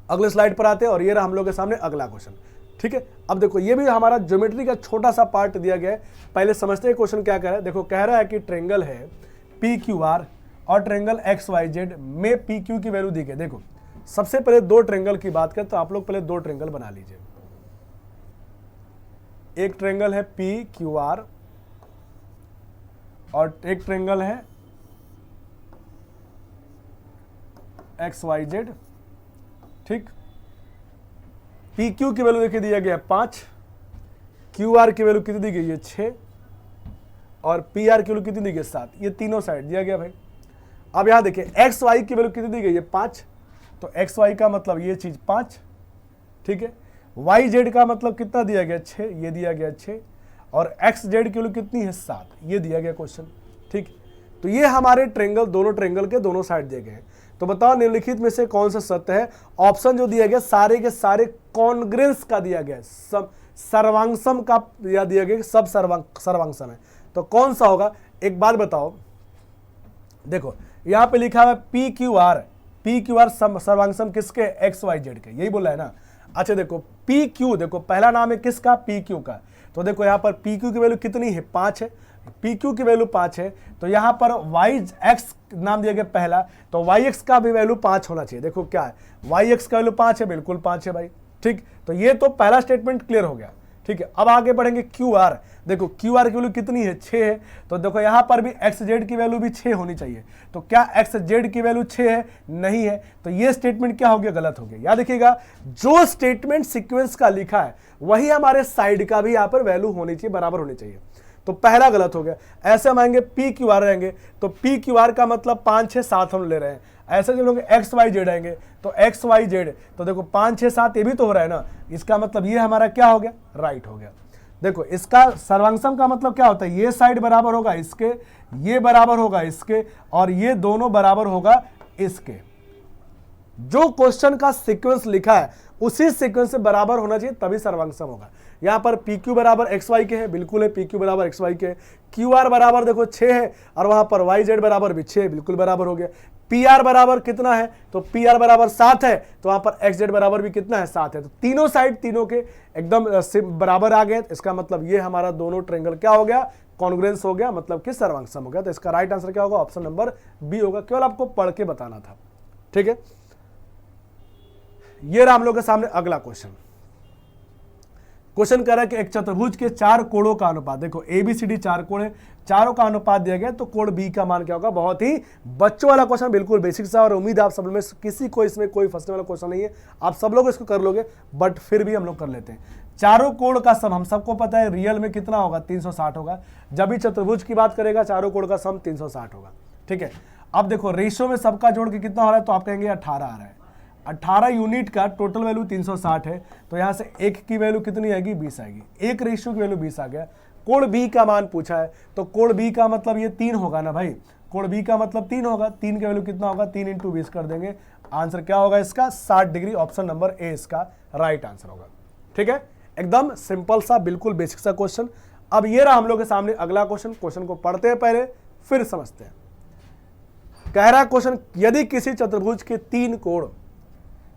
अगले स्लाइड पर आते हैं और ये रहा हम लोग के सामने अगला क्वेश्चन, ठीक है। अब देखो ये भी हमारा ज्योमेट्री का छोटा सा पार्ट दिया गया है, पहले समझते हैं क्वेश्चन क्या कह रहा है। देखो कह रहा है कि ट्रेंगल है पी क्यू आर और ट्रेंगल एक्स वाई जेड में पी क्यू की वैल्यू दी गई। देखो सबसे पहले दो ट्रेंगल की बात करें तो आप लोग पहले दो ट्रेंगल बना लीजिए। एक ट्रेंगल है पी क्यू आर और एक ट्रेंगल है एक्स वाई जेड, ठीक। पी क्यू की वैल्यू देखिए दिया गया है 5, क्यू आर की वैल्यू कितनी दी गई है 6 और पी आर की वैल्यू कितनी दी गई है 7। ये तीनों साइड दिया गया भाई। अब यहां देखिए एक्स वाई की वैल्यू कितनी दी गई है 5, तो एक्स वाई का मतलब ये चीज 5, ठीक है। वाई जेड का मतलब कितना दिया गया 6, ये दिया गया 6 और एक्स जेड की वैल्यू कितनी है 7, ये दिया गया क्वेश्चन, ठीक। तो ये हमारे ट्रेंगल, दोनों ट्रेंगल के दोनों साइड दिए गए हैं। तो बताओ निम्नलिखित में से कौन सा सत्य है। ऑप्शन जो दिया गया सारे के सारे कॉन्ग्रेंस का दिया गया, सब सर्वांगसम का दिया गया, सब सर्वांगसम है। तो कौन सा होगा, एक बात बताओ। देखो यहां पे लिखा है पी क्यू आर सर्वांगसम किसके, एक्स वाई जेड के, यही बोला है ना। अच्छा देखो पी क्यू, देखो पहला नाम है किसका, पी क्यू का। तो देखो यहां पर पी क्यू की वैल्यू कितनी है 5 है, पी क्यू की वैल्यू 5 है। तो यहां पर वाई एक्स नाम दिया गया पहला, तो वाई एक्स का भी वैल्यू 5 होना चाहिए। देखो क्या है, वाई एक्स का वैल्यू 5 है, बिल्कुल 5 है भाई, ठीक। तो ये तो पहला स्टेटमेंट क्लियर हो गया, ठीक है। अब आगे बढ़ेंगे क्यू आर। देखो क्यू आर की वैल्यू कितनी है 6 है, तो देखो यहां पर भी एक्स जेड की वैल्यू भी 6 होनी चाहिए। तो क्या एक्स जेड की वैल्यू 6 है, नहीं है। तो ये स्टेटमेंट क्या हो गया, गलत हो गया। याद देखिएगा जो स्टेटमेंट सीक्वेंस का लिखा है वही हमारे साइड का भी यहां पर वैल्यू होनी चाहिए, बराबर होनी चाहिए। तो पहला गलत हो गया। ऐसे हम आएंगे पी क्यू आर रहेंगे, तो पी क्यू आर का मतलब 5 6 7 हम ले रहे हैं। ऐसे जब लोग एक्स वाई जेड आएंगे तो एक्स वाई जेड, तो देखो 5 6 7 ये भी तो हो रहा है ना, इसका मतलब ये हमारा क्या हो गया, राइट हो गया। देखो इसका सर्वांगसम का मतलब क्या होता है, ये साइड बराबर होगा इसके, ये बराबर होगा इसके और ये दोनों बराबर होगा इसके। जो क्वेश्चन का सीक्वेंस लिखा है उसी सीक्वेंस से बराबर होना चाहिए, तभी सर्वांगसम होगा। यहां पर पी क्यू बराबर एक्स वाई के है, बिल्कुल है, पी क्यू बराबर एक्स वाई के, क्यू आर बराबर देखो 6 है और वहां पर वाई जेड बराबर भी 6, बिल्कुल बराबर हो गया। पी आर बराबर कितना है, तो पी आर बराबर 7 है, तो वहां पर एक्स जेड बराबर भी कितना है 7 है। तो तीनों साइड तीनों के एकदम बराबर आ गए। इसका मतलब ये हमारा दोनों ट्रेंगल क्या हो गया, कॉन्ग्रुएंस हो गया, मतलब कि सर्वांगसम हो गया। तो इसका राइट आंसर क्या होगा, ऑप्शन नंबर बी होगा। केवल आपको पढ़ के बताना था, ठीक है। ये रहा हम लोग के सामने अगला क्वेश्चन। क्वेश्चन कह रहा है कि एक चतुर्भुज के 4 कोणों का अनुपात, देखो एबीसीडी 4 कोण है, चारों का अनुपात दिया गया, तो कोण बी का मान क्या होगा। बहुत ही बच्चों वाला क्वेश्चन, बिल्कुल बेसिक सा, और उम्मीद आप सब में किसी को इसमें कोई फंसने वाला क्वेश्चन नहीं है, आप सब लोग इसको कर लोगे, बट फिर भी हम लोग कर लेते हैं। चारों कोण का सम हम सबको पता है रियल में कितना होगा, 360 होगा। जब भी चतुर्भुज की बात करेगा चारों कोण का सम 360 होगा, ठीक है। अब देखो रेशियो में सबका जोड़ के कितना हो रहा है, तो आप कहेंगे 18 आ रहा है। 18 यूनिट का टोटल वैल्यू 360 है, तो यहां से एक की वैल्यू कितनी आएगी, 20 आएगी। एक रेशियो की वैल्यू 20 आ गया। कोण बी का मान पूछा है, तो कोण बी का मतलब ये 3 होगा ना भाई, कोण बी का मतलब 3 होगा। 3 का वैल्यू कितना होगा, 3 × 20 कर देंगे, आंसर क्या होगा इसका 60 डिग्री। ऑप्शन नंबर ए इसका राइट आंसर होगा, ठीक है। एकदम सिंपल सा, बिल्कुल बेसिक सा क्वेश्चन। अब ये रहा हम लोग के सामने अगला क्वेश्चन। क्वेश्चन को पढ़ते हैं पहले, फिर समझते हैं। कह रहा क्वेश्चन, यदि किसी चतुर्भुज के 3 कोण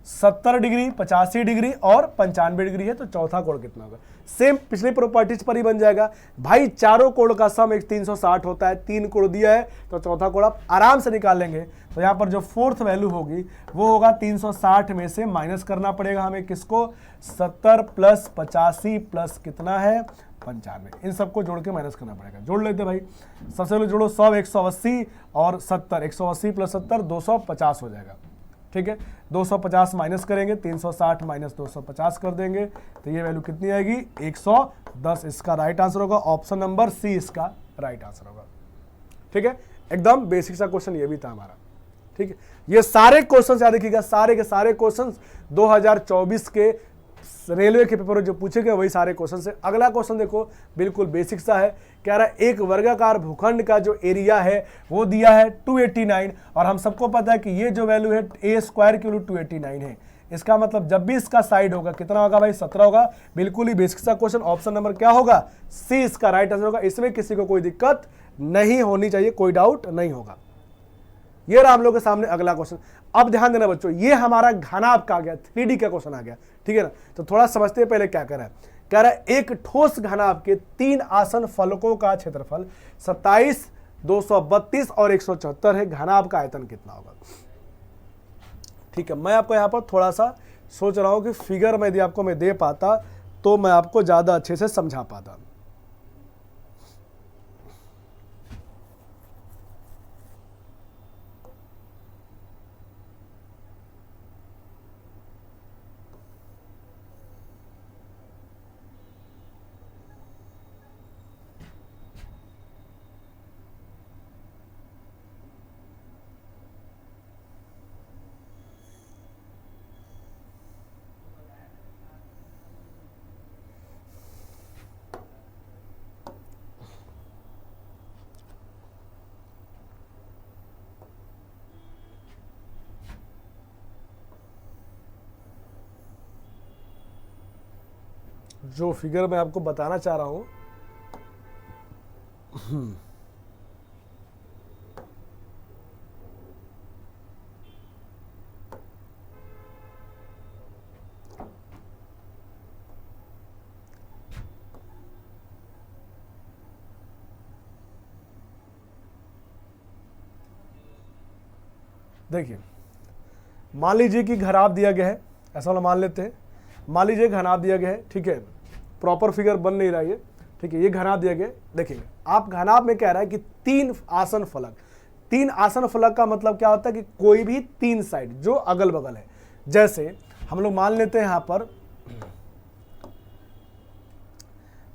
70 डिग्री, 85 डिग्री और 95 डिग्री है, तो चौथा कोण कितना होगा? सेम पिछली प्रॉपर्टीज पर ही बन जाएगा भाई। चारों कोण का सम एक 360 होता है, 3 कोण दिया है तो चौथा कोण आप आराम से निकाल लेंगे। तो यहाँ पर जो फोर्थ वैल्यू होगी वो होगा 360 में से माइनस करना पड़ेगा हमें किसको? 70 प्लस 85 प्लस कितना है? 95। इन सबको जोड़ के माइनस करना पड़ेगा। जोड़ लेते भाई, सबसे पहले जोड़ो 100, 180 और 70, 180 प्लस 70 250 हो जाएगा। ठीक है, 250 माइनस करेंगे, 360 माइनस 250 कर देंगे तो ये वैल्यू कितनी आएगी? 110। इसका राइट आंसर होगा ऑप्शन नंबर सी, इसका राइट आंसर होगा। ठीक है, एकदम बेसिक सा क्वेश्चन ये भी था हमारा। ठीक है, ये सारे क्वेश्चन याद रखिएगा, सारे के सारे क्वेश्चन 2024 के रेलवे के पेपर जो पूछे गए वही सारे क्वेश्चन से। अगला क्वेश्चन देखो, बिल्कुल बेसिक सा है। कह रहा है एक वर्गाकार भूखंड का जो एरिया है वो दिया है 289 और हम सबको पता है कि ये जो वैल्यू है ए स्क्वायर की वैल्यू 289 है। इसका मतलब जब भी इसका साइड होगा कितना होगा भाई? 17 होगा। बिल्कुल ही बेसिक सा क्वेश्चन। ऑप्शन नंबर क्या होगा? सी इसका राइट आंसर होगा। इसमें किसी को कोई दिक्कत नहीं होनी चाहिए, कोई डाउट नहीं होगा। ये रहा हम लोग के सामने अगला क्वेश्चन। अब ध्यान देना बच्चों, ये हमारा घनाभ का आ गया, 3D का क्वेश्चन आ गया। ठीक है ना, तो थोड़ा समझते हैं पहले क्या कह रहा है। कह रहा है एक ठोस घनाभ के 3 आसन फलकों का क्षेत्रफल 27, 232 और 174 है। घनाभ का आयतन कितना होगा? ठीक है, मैं आपको यहाँ पर थोड़ा सा सोच रहा हूँ कि फिगर में यदि आपको मैं दे पाता तो मैं आपको ज़्यादा अच्छे से समझा पाता। जो फिगर मैं आपको बताना चाह रहा हूं, देखिए मान लीजिए कि घनाभ दिया गया है, ऐसा वाला मान लेते हैं। मान लीजिए घनाभ दिया गया है, ठीक है, प्रॉपर फिगर बन नहीं रहा है, ठीक है, ये घनाभ दिया गया। देखिए आप घनाभ में कह रहा है कि 3 आसन फलक। 3 आसन फलक का मतलब क्या होता है कि कोई भी 3 साइड जो अगल बगल है। जैसे हम लोग मान लेते हैं यहां पर,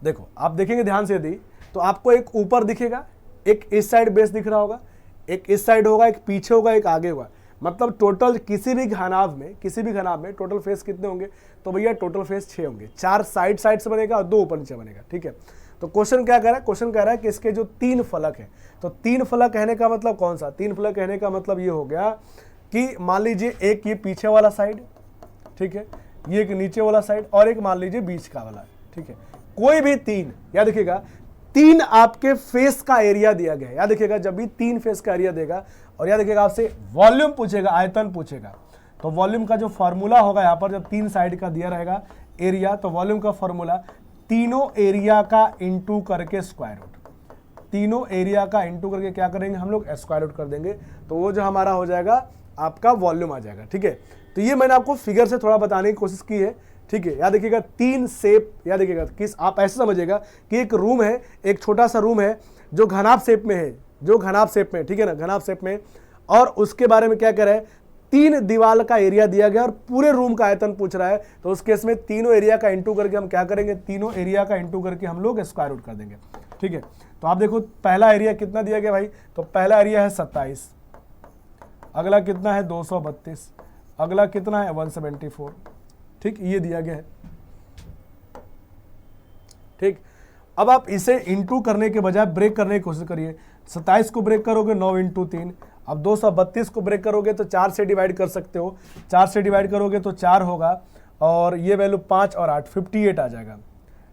देखो आप देखेंगे ध्यान से यदि, तो आपको एक ऊपर दिखेगा, एक इस साइड बेस दिख रहा होगा, एक इस साइड होगा, एक पीछे होगा, एक आगे होगा। मतलब टोटल किसी भी घनाभ में टोटल फेस कितने होंगे? तो भैया टोटल फेस 6 होंगे। 4 साइड से बनेगा और 2 ऊपर नीचे बनेगा। ठीक है, तो क्वेश्चन क्या कह रहा है? क्वेश्चन कह रहा है कि इसके जो 3 फलक है, तो 3 फलक कहने का मतलब कौन सा? 3 फलक कहने का मतलब ये हो गया कि मान लीजिए एक ये पीछे वाला साइड, ठीक है, ये एक नीचे वाला साइड और एक मान लीजिए बीच का वाला। ठीक है, कोई भी 3, याद देखिएगा 3 आपके फेस का एरिया दिया गया है। याद देखिएगा जब भी 3 फेस का एरिया देगा और याद देखिएगा आपसे वॉल्यूम पूछेगा, आयतन पूछेगा, तो वॉल्यूम का जो फॉर्मूला होगा यहाँ पर, जब 3 साइड का दिया रहेगा एरिया, तो वॉल्यूम का फॉर्मूला तीनों एरिया का इंटू करके स्क्वायर रूट। तीनों एरिया का इंटू करके क्या करेंगे हम लोग? स्क्वायर रूट कर देंगे, तो वो जो हमारा हो जाएगा आपका वॉल्यूम आ जाएगा। ठीक है, तो ये मैंने आपको फिगर से थोड़ा बताने की कोशिश की है। ठीक है, याद देखिएगा 3 शेप, याद देखिएगा किस, आप ऐसे समझिएगा कि एक रूम है, एक छोटा सा रूम है जो घनाभ शेप में है, ठीक है ना, घनाभ शेप में, और उसके बारे में क्या कह रहा है? 3 दीवार का एरिया दिया गया और पूरे रूम का आयतन पूछ रहा है। तो उस केस में तीनों एरिया का इंटू करके हम क्या करेंगे? तीनों एरिया का इंटू करके हम लोग स्क्वायर रूट कर देंगे। ठीक है, तो आप देखो पहला एरिया कितना दिया गया भाई? तो पहला एरिया है 27, अगला कितना है? 232, अगला कितना है? 174। ठीक, ये दिया गया है। ठीक, अब आप इसे इंटू करने के बजाय ब्रेक करने की कोशिश करिए। 27 को ब्रेक करोगे 9 × 3, अब 232 को ब्रेक करोगे तो 4 से डिवाइड कर सकते हो। 4 से डिवाइड करोगे तो 4 होगा और ये वैल्यू 5 और 8 58 आ जाएगा।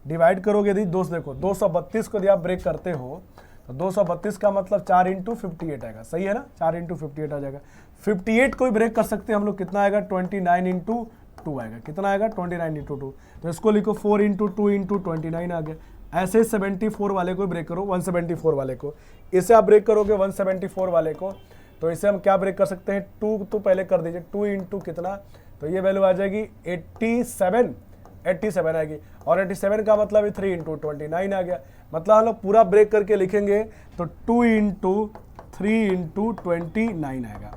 डिवाइड करोगे यदि देखो 232 को यदि आप ब्रेक करते हो तो 232 का मतलब 4 × 58 आएगा। सही है ना, 4 × 58 आ जाएगा। 58 को भी ब्रेक कर सकते हैं हम लोग, कितना आएगा 29 इंटू 2 आएगा, कितना आएगा 29 इंटू 2, तो इसको लिखो 4 इंटू 2 इंटू 29 आ गया। ऐसे 74 वाले को ब्रेक करो, 174 वाले को, इसे आप ब्रेक करोगे 174 वाले को, तो इसे हम क्या ब्रेक कर सकते हैं, 2 तो पहले कर दीजिए, 2 इंटू कितना, तो ये वैल्यू आ जाएगी 87 आएगी, और 87 का मतलब 3 इंटू 29 आ गया। मतलब हम लोग पूरा ब्रेक करके लिखेंगे तो 2 इंटू 3 इंटू 29 आएगा।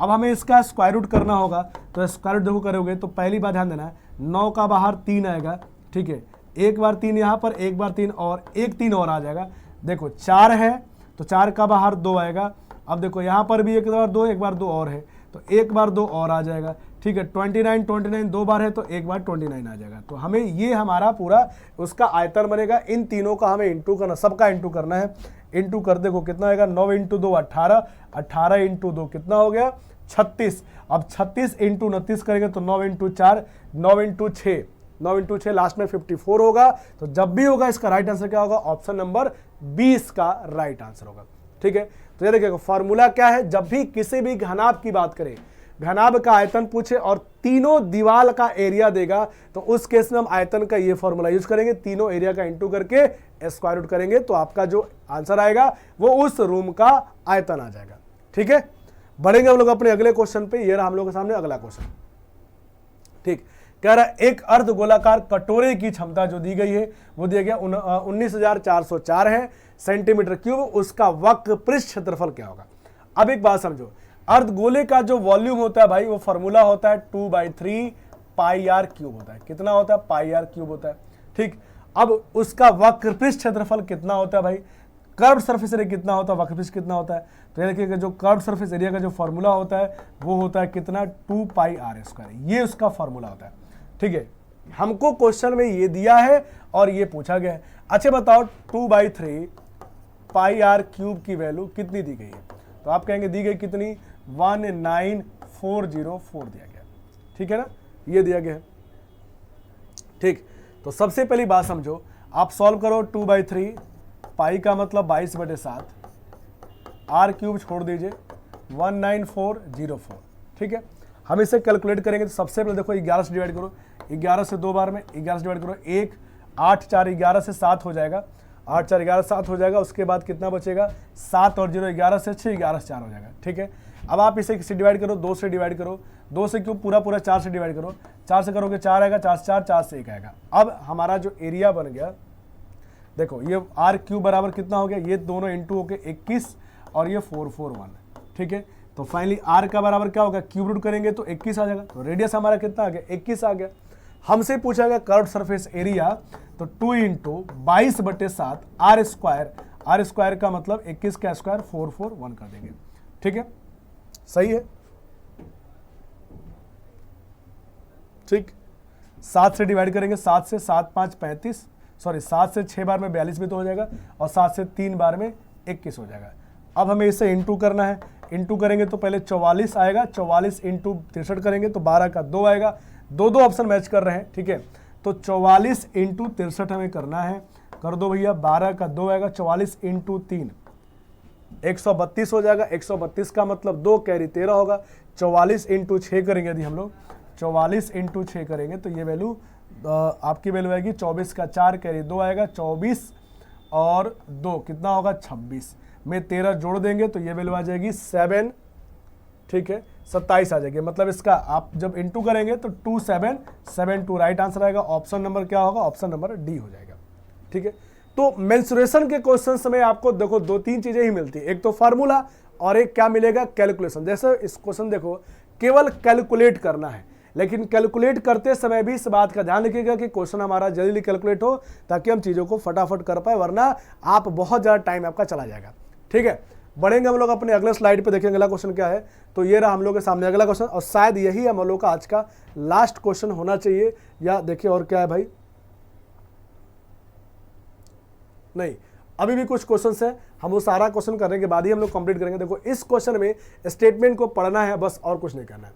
अब हमें इसका स्क्वायर रूट करना होगा, तो स्क्वायर रूट देखो करोगे तो पहली बात ध्यान देना है, 9 का बाहर 3 आएगा, ठीक है, एक बार 3 यहाँ पर, एक बार 3 और एक 3 और आ जाएगा। देखो 4 है तो 4 का बाहर 2 आएगा। अब देखो यहाँ पर भी एक बार 2, एक बार 2 और है, तो एक बार 2 और आ जाएगा, ठीक है। 29 2 बार है तो एक बार 29 आ जाएगा। तो हमें ये हमारा पूरा उसका आयतन बनेगा। इन तीनों का हमें इंटू करना, सबका इंटू करना है। इंटू कर देखो कितना आएगा, 9 इंटू 2 18, 18 इंटू 2 कितना हो गया 36। अब 36 इंटू 29 करेंगे तो 9 इंटू 4, 9 इंटू 6, 9 इंटू 6 लास्ट में 54 होगा। तो जब भी होगा इसका राइट आंसर क्या होगा, ऑप्शन नंबर 20 का राइट आंसर होगा, ठीक है। तो ये देखिएगा फॉर्मूला क्या है, जब भी किसी भी घनाभ की बात करें, घनाभ का आयतन पूछे और तीनों दीवार का एरिया देगा, तो उस केस में हम आयतन का ये फॉर्मूला यूज करेंगे, तीनों एरिया का इंटू करके स्क्वायर रूट करेंगे, तो आपका जो आंसर आएगा वो उस रूम का आयतन आ जाएगा, ठीक है। बढ़ेंगे हम लोग अपने अगले क्वेश्चन पे। ये रहा हम लोग के सामने अगला क्वेश्चन, ठीक। कह रहा है एक अर्ध गोलाकार कटोरे की क्षमता जो दी गई है वो दिया गया 19,404 है सेंटीमीटर क्यूब, उसका वक्र पृष्ठ क्षेत्रफल क्या होगा। अब एक बात समझो, अर्धगोले का जो वॉल्यूम होता है भाई, वो फॉर्मूला होता है 2/3 पाई आर क्यूब होता है। कितना होता है, पाई आर क्यूब होता है, ठीक। अब उसका वक्र पृष्ठ क्षेत्रफल कितना होता है भाई, कर्व सरफेस एरिया कितना होता है, वक्र पृष्ठ कितना होता है। तो ये देखिए जो कर्व सरफेस एरिया का जो फॉर्मूला होता है वो होता है कितना, 2 पाई आर स्क्वायर, ये उसका फॉर्मूला होता है, ठीक है। हमको क्वेश्चन में ये दिया है और ये पूछा गया है। अच्छा बताओ 2/3 पाई आर क्यूब की वैल्यू कितनी दी गई है, तो आप कहेंगे दी गई कितनी, 19404 दिया गया, ठीक है ना, ये दिया गया है, ठीक। तो सबसे पहली बात समझो, आप सॉल्व करो 2/3 पाई का मतलब 22/7, आर क्यूब छोड़ दीजिए 19404, ठीक है। हम इसे कैलकुलेट करेंगे तो सबसे पहले देखो 11 से डिवाइड करो, 11 से 2 बार में 11 से डिवाइड करो 1, 8 4 11 से 7 हो जाएगा, 8 4 11 7 हो जाएगा। उसके बाद कितना बचेगा, 7 और 0 11 से 6, 11 से 4 हो जाएगा, ठीक है। अब आप इसे किसी डिवाइड करो, 2 से डिवाइड करो, 2 से क्यों पूरा 4 से डिवाइड करो, 4 से करोगे 4 आएगा, 4 से 4, 4 से 1 आएगा। अब हमारा जो एरिया बन गया, देखो ये आर क्यूब बराबर कितना हो गया, ये दोनों इंटू हो गए 21 और ये 441, ठीक है। तो फाइनली आर का बराबर क्या होगा, क्यूब रूट करेंगे तो 21 आ जाएगा। तो रेडियस हमारा कितना आ गया, 21 आ गया। हमसे पूछा गया कर्व सरफेस एरिया, तो 2 इंटू 22/7 आर स्क्वायर का मतलब 21 का स्क्वायर 441 कर देंगे, ठीक है, सही है, ठीक। 7 से डिवाइड करेंगे, 7 से 7 5 35, सॉरी 7 से 6 बार में 42 भी तो हो जाएगा, और 7 से 3 बार में 21 हो जाएगा। अब हमें इसे इंटू करना है, इंटू करेंगे तो पहले 44 आएगा, 44 इंटू 63 करेंगे तो 12 का 2 आएगा, दो ऑप्शन मैच कर रहे हैं, ठीक है। तो 44 इंटू 63 हमें करना है, कर दो भैया, 12 का 2 आएगा, 44 इंटू 3 132 हो जाएगा, 132 का मतलब 2 कैरी 13 होगा। 44 इंटू 6 करेंगे यदि हम लोग 44 इंटू 6 करेंगे तो ये वैल्यू आपकी वैल्यू आएगी 24 का 4 कैरी 2 आएगा, 24 और 2 कितना होगा 26 में 13 जोड़ देंगे तो ये वैल्यू आ जाएगी 7, ठीक है, 27 आ जाएगी। मतलब इसका आप जब इंटू करेंगे तो 2772 राइट आंसर आएगा। ऑप्शन नंबर क्या होगा, ऑप्शन नंबर डी हो जाएगा, ठीक है। तो मेंसुरेशन के क्वेश्चन में आपको देखो 2-3 चीजें ही मिलती है, एक तो फार्मूला और एक क्या मिलेगा, कैलकुलेशन। जैसे इस क्वेश्चन देखो केवल कैलकुलेट करना है, लेकिन कैलकुलेट करते समय भी इस बात का ध्यान रखिएगा कि क्वेश्चन हमारा जल्दी कैलकुलेट हो, ताकि हम चीज़ों को फटाफट कर पाए, वरना आप बहुत ज़्यादा टाइम आपका चला जाएगा, ठीक है। बढ़ेंगे हम लोग अपने अगले स्लाइड पे, देखेंगे अगला क्वेश्चन क्या है। तो ये रहा हम लोग के सामने अगला क्वेश्चन, और शायद यही हम लोग का आज का लास्ट क्वेश्चन होना चाहिए, या देखिए और क्या है भाई, नहीं अभी भी कुछ क्वेश्चंस है, हम वो सारा क्वेश्चन करने के बाद ही हम लोग कंप्लीट करेंगे। देखो इस क्वेश्चन में स्टेटमेंट को पढ़ना है बस, और कुछ नहीं करना है।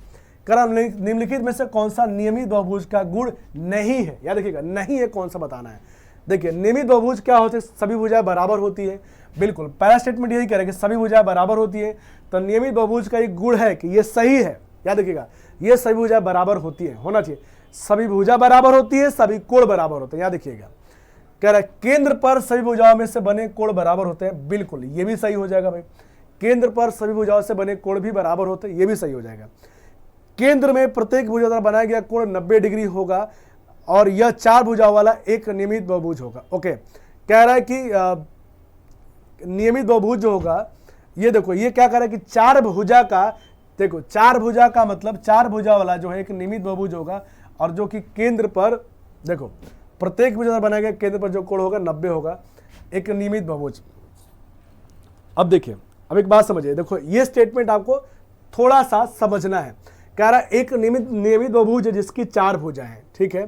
निम्नलिखित में से कौन सा नियमित बहुभुज का गुण नहीं है, याद रखिएगा नहीं है कौन सा बताना है। देखिए नियमित बहुभुज क्या होते हैं, सभी भुजाएं बराबर होती है। बिल्कुल पहला स्टेटमेंट यही कह रहा है कि सभी भुजाएं बराबर होती है। तो नियमित बहुभुज का एक गुण है कि ये सही है, याद रखिएगा, ये सभी भुजाएं बराबर होती है, होना चाहिए। सभी भुजा बराबर होती है, सभी कोण बराबर होते हैं, याद रखिएगा। कह रहा है केंद्र पर सभी भुजाओं में से बने कोण बराबर होते हैं, बिल्कुल ये भी सही हो जाएगा भाई। केंद्र पर सभी भुजाओं से बने कोण भी बराबर होते हैं, ये भी सही हो जाएगा। केंद्र में प्रत्येक भुजा द्वारा बनाया गया कोण 90 डिग्री होगा और यह 4 भुजाओं वाला एक नियमित बहुभुज होगा। ओके, कह रहा है कि नियमित बहुभुज जो होगा, ये देखो ये क्या कह रहा है कि 4 भुजा का, देखो 4 भुजा का मतलब 4 भुजा वाला जो है एक नियमित बहुभुज होगा, और जो कि केंद्र पर, देखो प्रत्येक भुजा द्वारा बनाया गया केंद्र पर जो कोण होगा 90 होगा, एक नियमित बहुभुज। अब देखिए, अब एक बात समझिए, देखो ये स्टेटमेंट आपको थोड़ा सा समझना है। कह रहा है एक नियमित बहुभुज है जिसकी 4 भुजा है, ठीक है,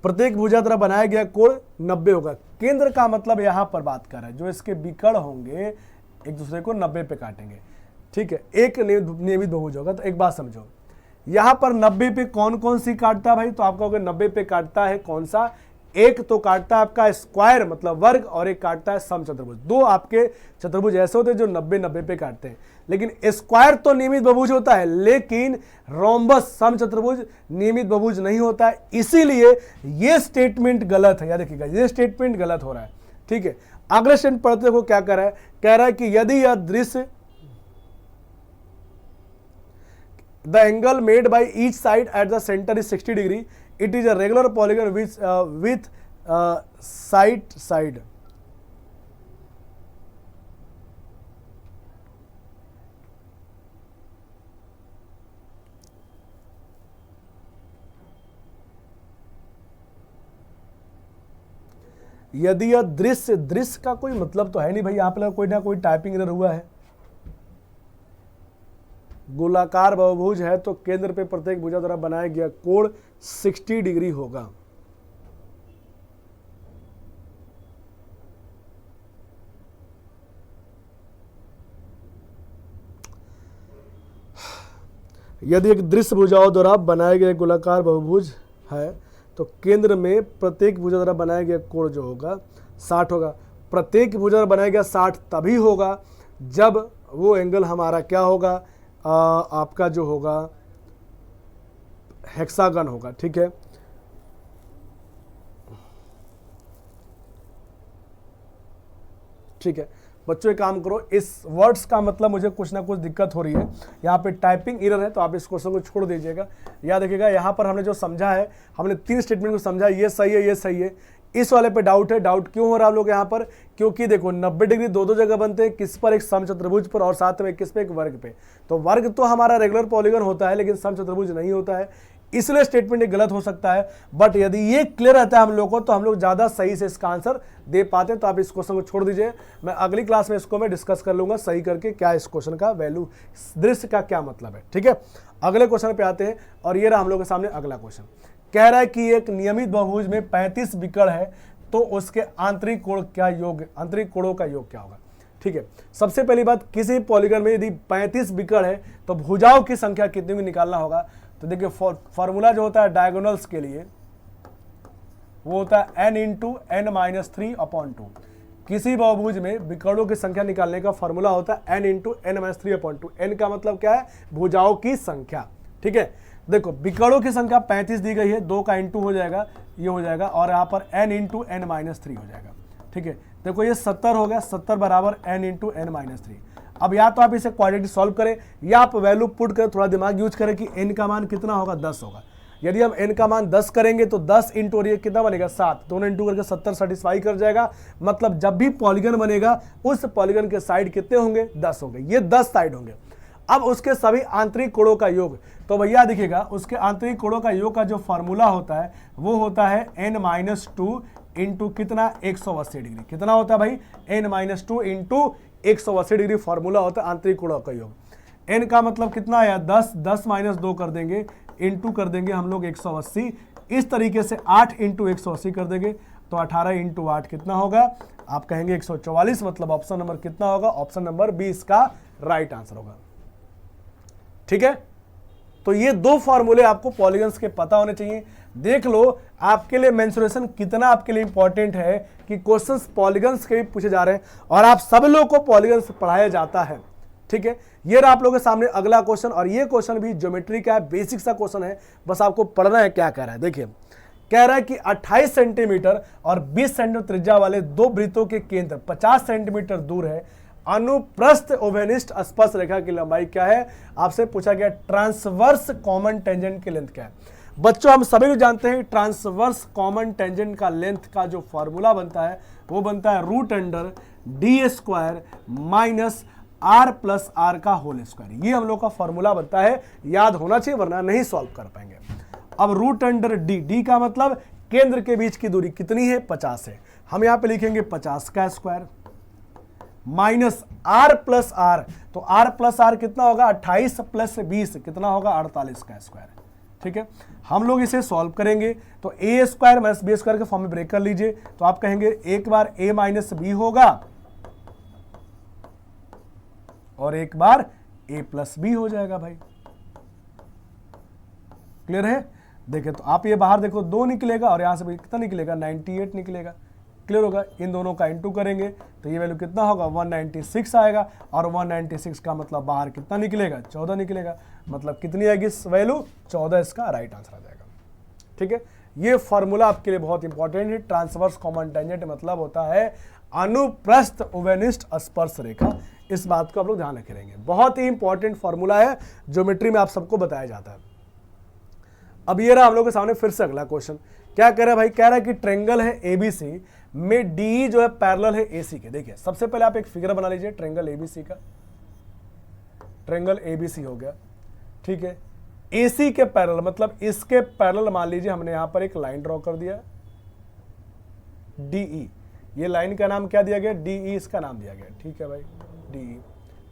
प्रत्येक भुजा द्वारा बनाया गया कोण 90 होगा। केंद्र का मतलब यहां पर बात कर रहा है जो इसके विकर्ण होंगे एक दूसरे को 90 पे काटेंगे, ठीक है, एक नियमित बहुभुज होगा। तो एक बात समझो, यहां पर 90 पे कौन कौन सी काटता है भाई, तो आपका 90 पे काटता है कौन सा, एक तो काटता है आपका स्क्वायर मतलब वर्ग, और एक काटता है समचतुर्भुज। दो आपके चतुर्भुज ऐसे होते हैं जो 90-90 पे काटते हैं, लेकिन स्क्वायर तो नियमित बहुभुज होता है, लेकिन रोम्बस समचतुर्भुज नियमित बहुभुज नहीं होता है, इसीलिए ये स्टेटमेंट गलत है। याद रखिएगा, ये स्टेटमेंट गलत हो रहा है, ठीक है। अगले स्टेटमेंट पढ़ते देखो क्या कह रहा है, कह रहा है कि यदि यह दृश्य the angle made by each side at the centre is 60 degree, it is a regular polygon with side. यदि यह दृश्य का कोई मतलब तो है नहीं भाई, यहाँ पे कोई ना कोई टाइपिंग एरर हुआ है। गोलाकार बहुभुज है तो केंद्र पे प्रत्येक भुजा द्वारा बनाया गया कोण 60 डिग्री होगा। यदि एक दृश्य भुजाओं द्वारा बनाया गया गोलाकार बहुभुज है तो केंद्र में प्रत्येक भुजा द्वारा बनाया गया कोण जो होगा 60 होगा। प्रत्येक भुजा द्वारा बनाया गया 60 तभी होगा जब वो एंगल हमारा क्या होगा, आपका जो होगा हेक्सागन होगा, ठीक है। ठीक है बच्चों, एक काम करो, इस वर्ड्स का मतलब मुझे कुछ ना कुछ दिक्कत हो रही है, यहाँ पे टाइपिंग एरर है, तो आप इस क्वेश्चन को छोड़ दीजिएगा। याद रखिएगा, यहाँ पर हमने जो समझा है, हमने 3 स्टेटमेंट को समझा, ये सही है, ये सही है। इस वाले पे डाउट है, डाउट क्यों हो रहा है आप लोग यहाँ पर, क्योंकि देखो 90 डिग्री दो जगह बनते हैं, किस पर, एक समचतुर्भुज पर और साथ में किस पे, एक वर्ग पे। तो वर्ग तो हमारा रेगुलर पॉलीगन होता है लेकिन समचतुर्भुज नहीं होता है, इसलिए स्टेटमेंट गलत हो सकता है। बट यदि ये क्लियर रहता है हम लोग को तो हम लोग ज़्यादा सही से इसका आंसर दे पाते। तो आप इस क्वेश्चन को छोड़ दीजिए, मैं अगली क्लास में इसको मैं डिस्कस कर लूँगा सही करके, क्या इस क्वेश्चन का वैल्यू, दृश्य का क्या मतलब है, ठीक है। अगले क्वेश्चन पे आते हैं, और ये रहा हम लोग के सामने अगला क्वेश्चन। कह रहा है कि एक नियमित बहुभुज में 35 विकर्ण है तो उसके आंतरिक कोण क्या योग, आंतरिक कोणों का योग क्या होगा, ठीक है। सबसे पहली बात, किसी पॉलीगन में यदि 35 विकर्ण है तो भुजाओं की संख्या कितनी भी निकालना होगा। तो देखिए फॉर्मूला जो होता है डायगोनल्स के लिए वो होता है n इंटू n-3/2। किसी बहुभुज में विकर्णों की संख्या निकालने का फॉर्मूला होता है n इंटू n-3/2। n का मतलब क्या है, भुजाओं की संख्या, ठीक है। देखो विकर्णों की संख्या 35 दी गई है, 2 का इंटू हो जाएगा, ये हो जाएगा, और यहाँ पर n इंटू n-3 हो जाएगा, ठीक है। देखो ये 70 हो गया, 70 बराबर n इंटू n-3। अब या तो आप इसे क्वाड्रेटिक सॉल्व करें या आप वैल्यू पुट करें, थोड़ा दिमाग यूज करें कि n का मान कितना होगा, 10 होगा। यदि हम n का मान 10 करेंगे तो 10 इंटू, और ये कितना बनेगा 7, दोनों इंटू करके 70 सेटिस्फाई कर जाएगा। मतलब जब भी पॉलीगन बनेगा उस पॉलीगन के साइड कितने होंगे, 10 होंगे, ये 10 साइड होंगे। अब उसके सभी आंतरिक कोणों का योग, तो भैया देखिएगा उसके आंतरिक कोणों का योग का जो फॉर्मूला होता है वो होता है n-2 इंटू कितना, 180 डिग्री। कितना होता है भाई, n-2 इंटू 180 डिग्री फॉर्मूला होता है आंतरिक कोणों का योग। n का मतलब कितना आया, 10, 10 माइनस 2 कर देंगे, इंटू कर देंगे हम लोग 180। इस तरीके से 8 इंटू 180 कर देंगे तो 18 इंटू 8 कितना होगा, आप कहेंगे 144। मतलब ऑप्शन नंबर कितना होगा, ऑप्शन नंबर 20 का राइट आंसर होगा, ठीक है। तो ये दो फॉर्मूले आपको पॉलीगन्स के पता होने चाहिए। देख लो आपके लिए मेंसुरेशन कितना आपके लिए इंपॉर्टेंट है कि क्वेश्चंस पॉलीगन्स के भी पूछे जा रहे हैं और आप सब लोग को पॉलीगन्स पढ़ाया जाता है। ठीक है, ये रहा आप लोगों के सामने अगला क्वेश्चन, और ये क्वेश्चन भी ज्योमेट्री का है, बेसिक सा क्वेश्चन है, बस आपको पढ़ना है क्या कह रहा है। देखिए कह रहा है कि 28 सेंटीमीटर और 20 सेंटीमीटर त्रिज्या वाले दो वृत्तों के केंद्र 50 सेंटीमीटर दूर है। अनुप्रस्थ ओवेनिस्ट स्पर्श रेखा की लंबाई क्या है? आपसे पूछा गया ट्रांसवर्स कॉमन टेंजेंट की लेंथ क्या है। बच्चों हम सभी लोग जानते हैं ट्रांसवर्स कॉमन टेंजेंट का लेंथ का जो फॉर्मूला बनता है वो बनता है √d² minus r plus r का होल स्क्वायर। ये हम लोग का फॉर्मूला बनता है, याद होना चाहिए वरना नहीं सॉल्व कर पाएंगे। अब √d का मतलब केंद्र के बीच की दूरी कितनी है? 50 है। हम यहां पे लिखेंगे 50 का square minus r plus r, तो r प्लस r कितना होगा? 28 प्लस 20 कितना होगा? 48 का स्क्वायर। ठीक है, हम लोग इसे सॉल्व करेंगे तो a² माइनस b² के फॉर्म में ब्रेक कर लीजिए, तो आप कहेंगे एक बार a माइनस b होगा और एक बार a प्लस b हो जाएगा। भाई क्लियर है? देखिए तो आप ये बाहर देखो 2 निकलेगा और यहां से कितना निकलेगा? 98 निकलेगा। क्लियर होगा? इन दोनों का इंटू करेंगे तो ये वैल्यू कितना होगा? 196 आएगा, और 196 का मतलब बाहर कितना निकलेगा? 14 निकलेगा। मतलब कितनी आएगी वैल्यू? 14 इसका राइट आंसर आ जाएगा। ठीक है, ये फॉर्मूला आपके लिए बहुत इंपॉर्टेंट है। ट्रांसवर्स कॉमन टेंजेंट मतलब होता है अनुप्रस्थ ओवेनिस्ट स्पर्श रेखा। इस बात को आप लोग ध्यान रखेंगे, बहुत ही इंपॉर्टेंट फॉर्मूला है, ज्योमेट्री में आप सबको बताया जाता है। अब ये रहा हम लोग के सामने फिर से अगला क्वेश्चन। क्या कह रहा है भाई? कह रहा है कि ट्रेंगल है एबीसी में डी जो है पैरेलल है एसी के। देखिए सबसे पहले आप एक फिगर बना लीजिए ट्रेंगल एबीसी का। ट्रेंगल एबीसी हो गया, ठीक है। एसी के पैरेलल मतलब इसके पैरेलल मान लीजिए हमने यहां पर एक लाइन ड्रॉ कर दिया डीई। ये लाइन का नाम क्या दिया गया? डीई इसका नाम दिया गया। ठीक है भाई, डीई।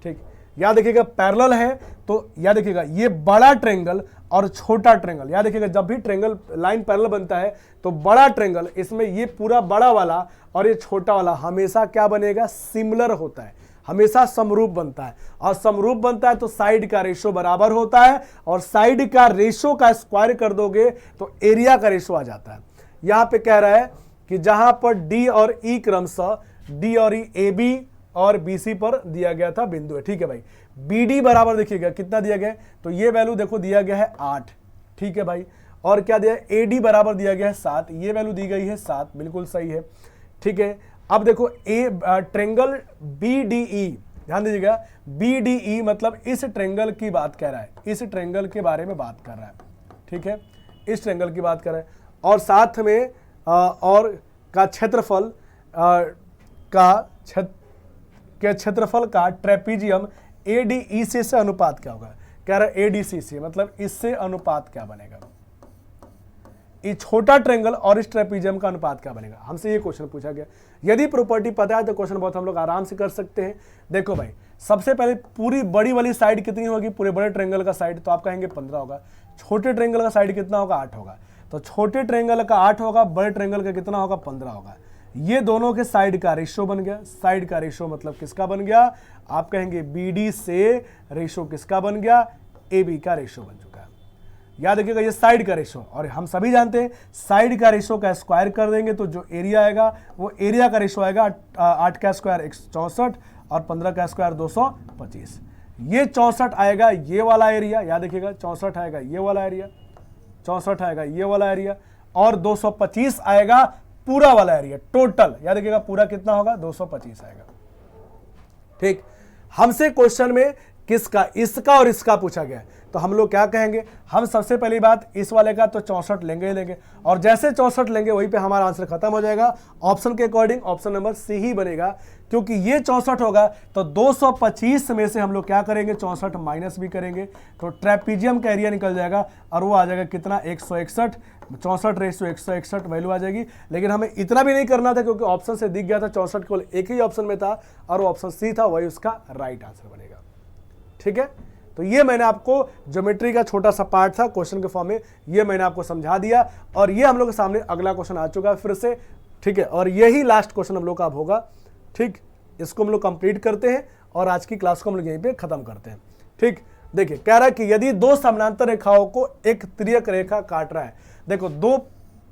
ठीक, याद देखिएगा पैरेलल है तो याद देखिएगा ये बड़ा ट्रेंगल और छोटा ट्रेंगल। याद देखिएगा जब भी ट्रेंगल लाइन पैरेलल बनता है तो बड़ा ट्रेंगल इसमें ये पूरा बड़ा वाला और ये छोटा वाला हमेशा क्या बनेगा? सिमिलर होता है, हमेशा समरूप बनता है। और समरूप बनता है तो साइड का रेशो बराबर होता है, और साइड का रेशो का स्क्वायर कर दोगे तो एरिया का रेशो आ जाता है। यहां पे कह रहा है कि जहां पर डी और ई क्रमशः डी और ई ए बी और बीसी पर दिया गया था बिंदु है। ठीक है भाई, बीडी बराबर देखिएगा कितना दिया गया है? तो ये वैल्यू देखो दिया गया है 8। ठीक है भाई, और क्या दिया है? एडी बराबर दिया गया है 7। ये वैल्यू दी गई है 7, बिल्कुल सही है। ठीक है, अब देखो ट्रेंगल बीडीई, ध्यान दीजिएगा बीडीई मतलब इस ट्रेंगल की बात कर रहा है, इस ट्रेंगल के बारे में बात कर रहा है। ठीक है, इस ट्रेंगल की बात कर रहा है, और साथ में और का क्षेत्रफल क्षेत्रफल का ट्रेपीजियम एडीई से अनुपात क्या होगा? कह रहा है एडीसी से, मतलब इससे अनुपात क्या बनेगा? ये छोटा ट्रेंगल और इस ट्रेपीजियम का अनुपात क्या बनेगा? हमसे ये क्वेश्चन पूछा गया। यदि प्रॉपर्टी पता है तो क्वेश्चन बहुत हम लोग आराम से कर सकते हैं। देखो भाई, सबसे पहले पूरी बड़ी वाली साइड कितनी होगी? पूरे बड़े ट्रेंगल का साइड, तो आप कहेंगे 15 होगा। छोटे ट्रेंगल का साइड कितना होगा? 8 होगा। तो छोटे ट्रेंगल का 8 होगा, बड़े ट्रेंगल का कितना होगा? 15 होगा। ये दोनों के साइड का रेशो बन गया। साइड का रेशो मतलब किसका बन गया? आप कहेंगे बीडी से रेशो किसका बन गया? एबी का रेशो बन चुका है। याद रखिएगा ये साइड का रेशो, और हम सभी जानते हैं साइड का रेशो का स्क्वायर कर देंगे तो जो एरिया आएगा वो एरिया का रेशो आएगा 8 का स्क्वायर 164 और 15 का स्क्वायर 225। ये 64 आएगा ये वाला एरिया, याद रखिएगा 64 आएगा ये वाला एरिया, 64 आएगा ये वाला एरिया, और 225 आएगा पूरा वाला एरिया टोटल। याद रखिएगा पूरा कितना होगा? 225 आएगा। ठीक, हमसे क्वेश्चन में किसका? इसका और इसका पूछा गया, तो हम लोग क्या कहेंगे? हम सबसे पहली बात इस वाले का तो 64 लेंगे ही लेंगे, और जैसे 64 लेंगे वहीं पे हमारा आंसर खत्म हो जाएगा। ऑप्शन के अकॉर्डिंग ऑप्शन नंबर सी ही बनेगा, क्योंकि ये 64 होगा तो 225 में से हम लोग क्या करेंगे? 64 माइनस भी करेंगे तो ट्रेपीजियम का एरिया निकल जाएगा, और वो आ जाएगा कितना? 161। 64 रेशो 161 वैल्यू आ जाएगी। लेकिन हमें इतना भी नहीं करना था क्योंकि ऑप्शन से दिख गया था 64 केवल एक ही ऑप्शन में था, और वो ऑप्शन सी था, वही उसका राइट आंसर बनेगा। ठीक है, तो ये मैंने आपको ज्योमेट्री का छोटा सा पार्ट था क्वेश्चन के फॉर्म में, ये मैंने आपको समझा दिया, और ये हम लोग के सामने अगला क्वेश्चन आ चुका है फिर से। ठीक है, और यही लास्ट क्वेश्चन हम लोग का अब होगा। ठीक, इसको हम लोग कंप्लीट करते हैं और आज की क्लास को हम लोग यहीं पे खत्म करते हैं। ठीक, देखिए कह रहा है कि यदि दो समानांतर रेखाओं को एक तिर्यक रेखा काट रहा है, देखो दो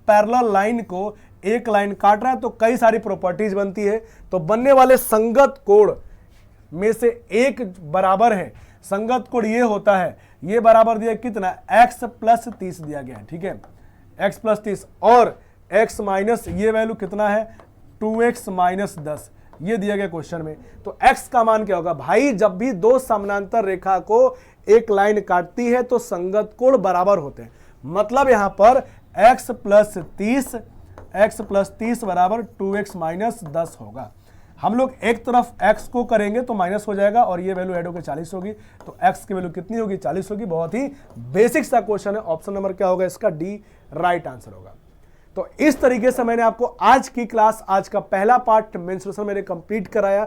पैरेलल लाइन को एक लाइन काट रहा है तो कई सारी प्रॉपर्टीज बनती है। तो बनने वाले संगत कोण में से एक बराबर है, संगत कोण ये होता है, ये बराबर दिया कितना, x + 30 दिया गया है, ठीक है, x + 30 और x माइनस ये वैल्यू कितना है 2x - 10 ये दिया गया क्वेश्चन में। तो x का मान क्या होगा भाई, जब भी दो समानांतर रेखा को एक लाइन काटती है तो संगत कोण बराबर होते हैं, मतलब यहां पर x + 30 बराबर 2x - 10 होगा। हम लोग एक तरफ x को करेंगे तो माइनस हो जाएगा और ये वैल्यू ऐड होकर 40 होगी, तो x की वैल्यू कितनी होगी 40 होगी। बहुत ही बेसिक सा क्वेश्चन है, ऑप्शन नंबर क्या होगा इसका, डी राइट आंसर होगा। तो इस तरीके से मैंने आपको आज की क्लास, आज का पहला पार्ट मेंस्ट्रुएशन मैंने कंप्लीट कराया।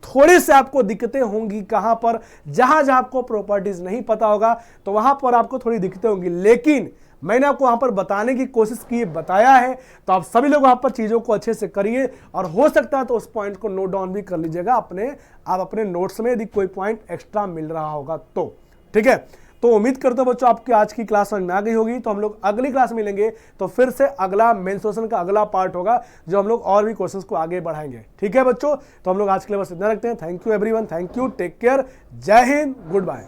थोड़ी से आपको दिक्कतें होंगी कहां पर, जहां जहां आपको प्रॉपर्टीज नहीं पता होगा तो वहां पर आपको थोड़ी दिक्कतें होंगी, लेकिन मैंने आपको वहां पर बताने की कोशिश की, बताया है। तो आप सभी लोग वहां पर चीजों को अच्छे से करिए और हो सकता है तो उस पॉइंट को नोट डाउन भी कर लीजिएगा आप अपने नोट्स में, यदि कोई पॉइंट एक्स्ट्रा मिल रहा होगा तो, ठीक है। तो उम्मीद करते हो बच्चों आपकी आज की क्लास समझ में आ गई होगी। तो हम लोग अगली क्लास में मिलेंगे तो फिर से अगला मेंस्ट्रुएशन का अगला पार्ट होगा, जो हम लोग और भी क्वेश्चंस को आगे बढ़ाएंगे, ठीक है बच्चों। तो हम लोग आज के लिए बस इतना रखते हैं। Thank you everyone, thank you, take care, जय हिंद, गुड बाय।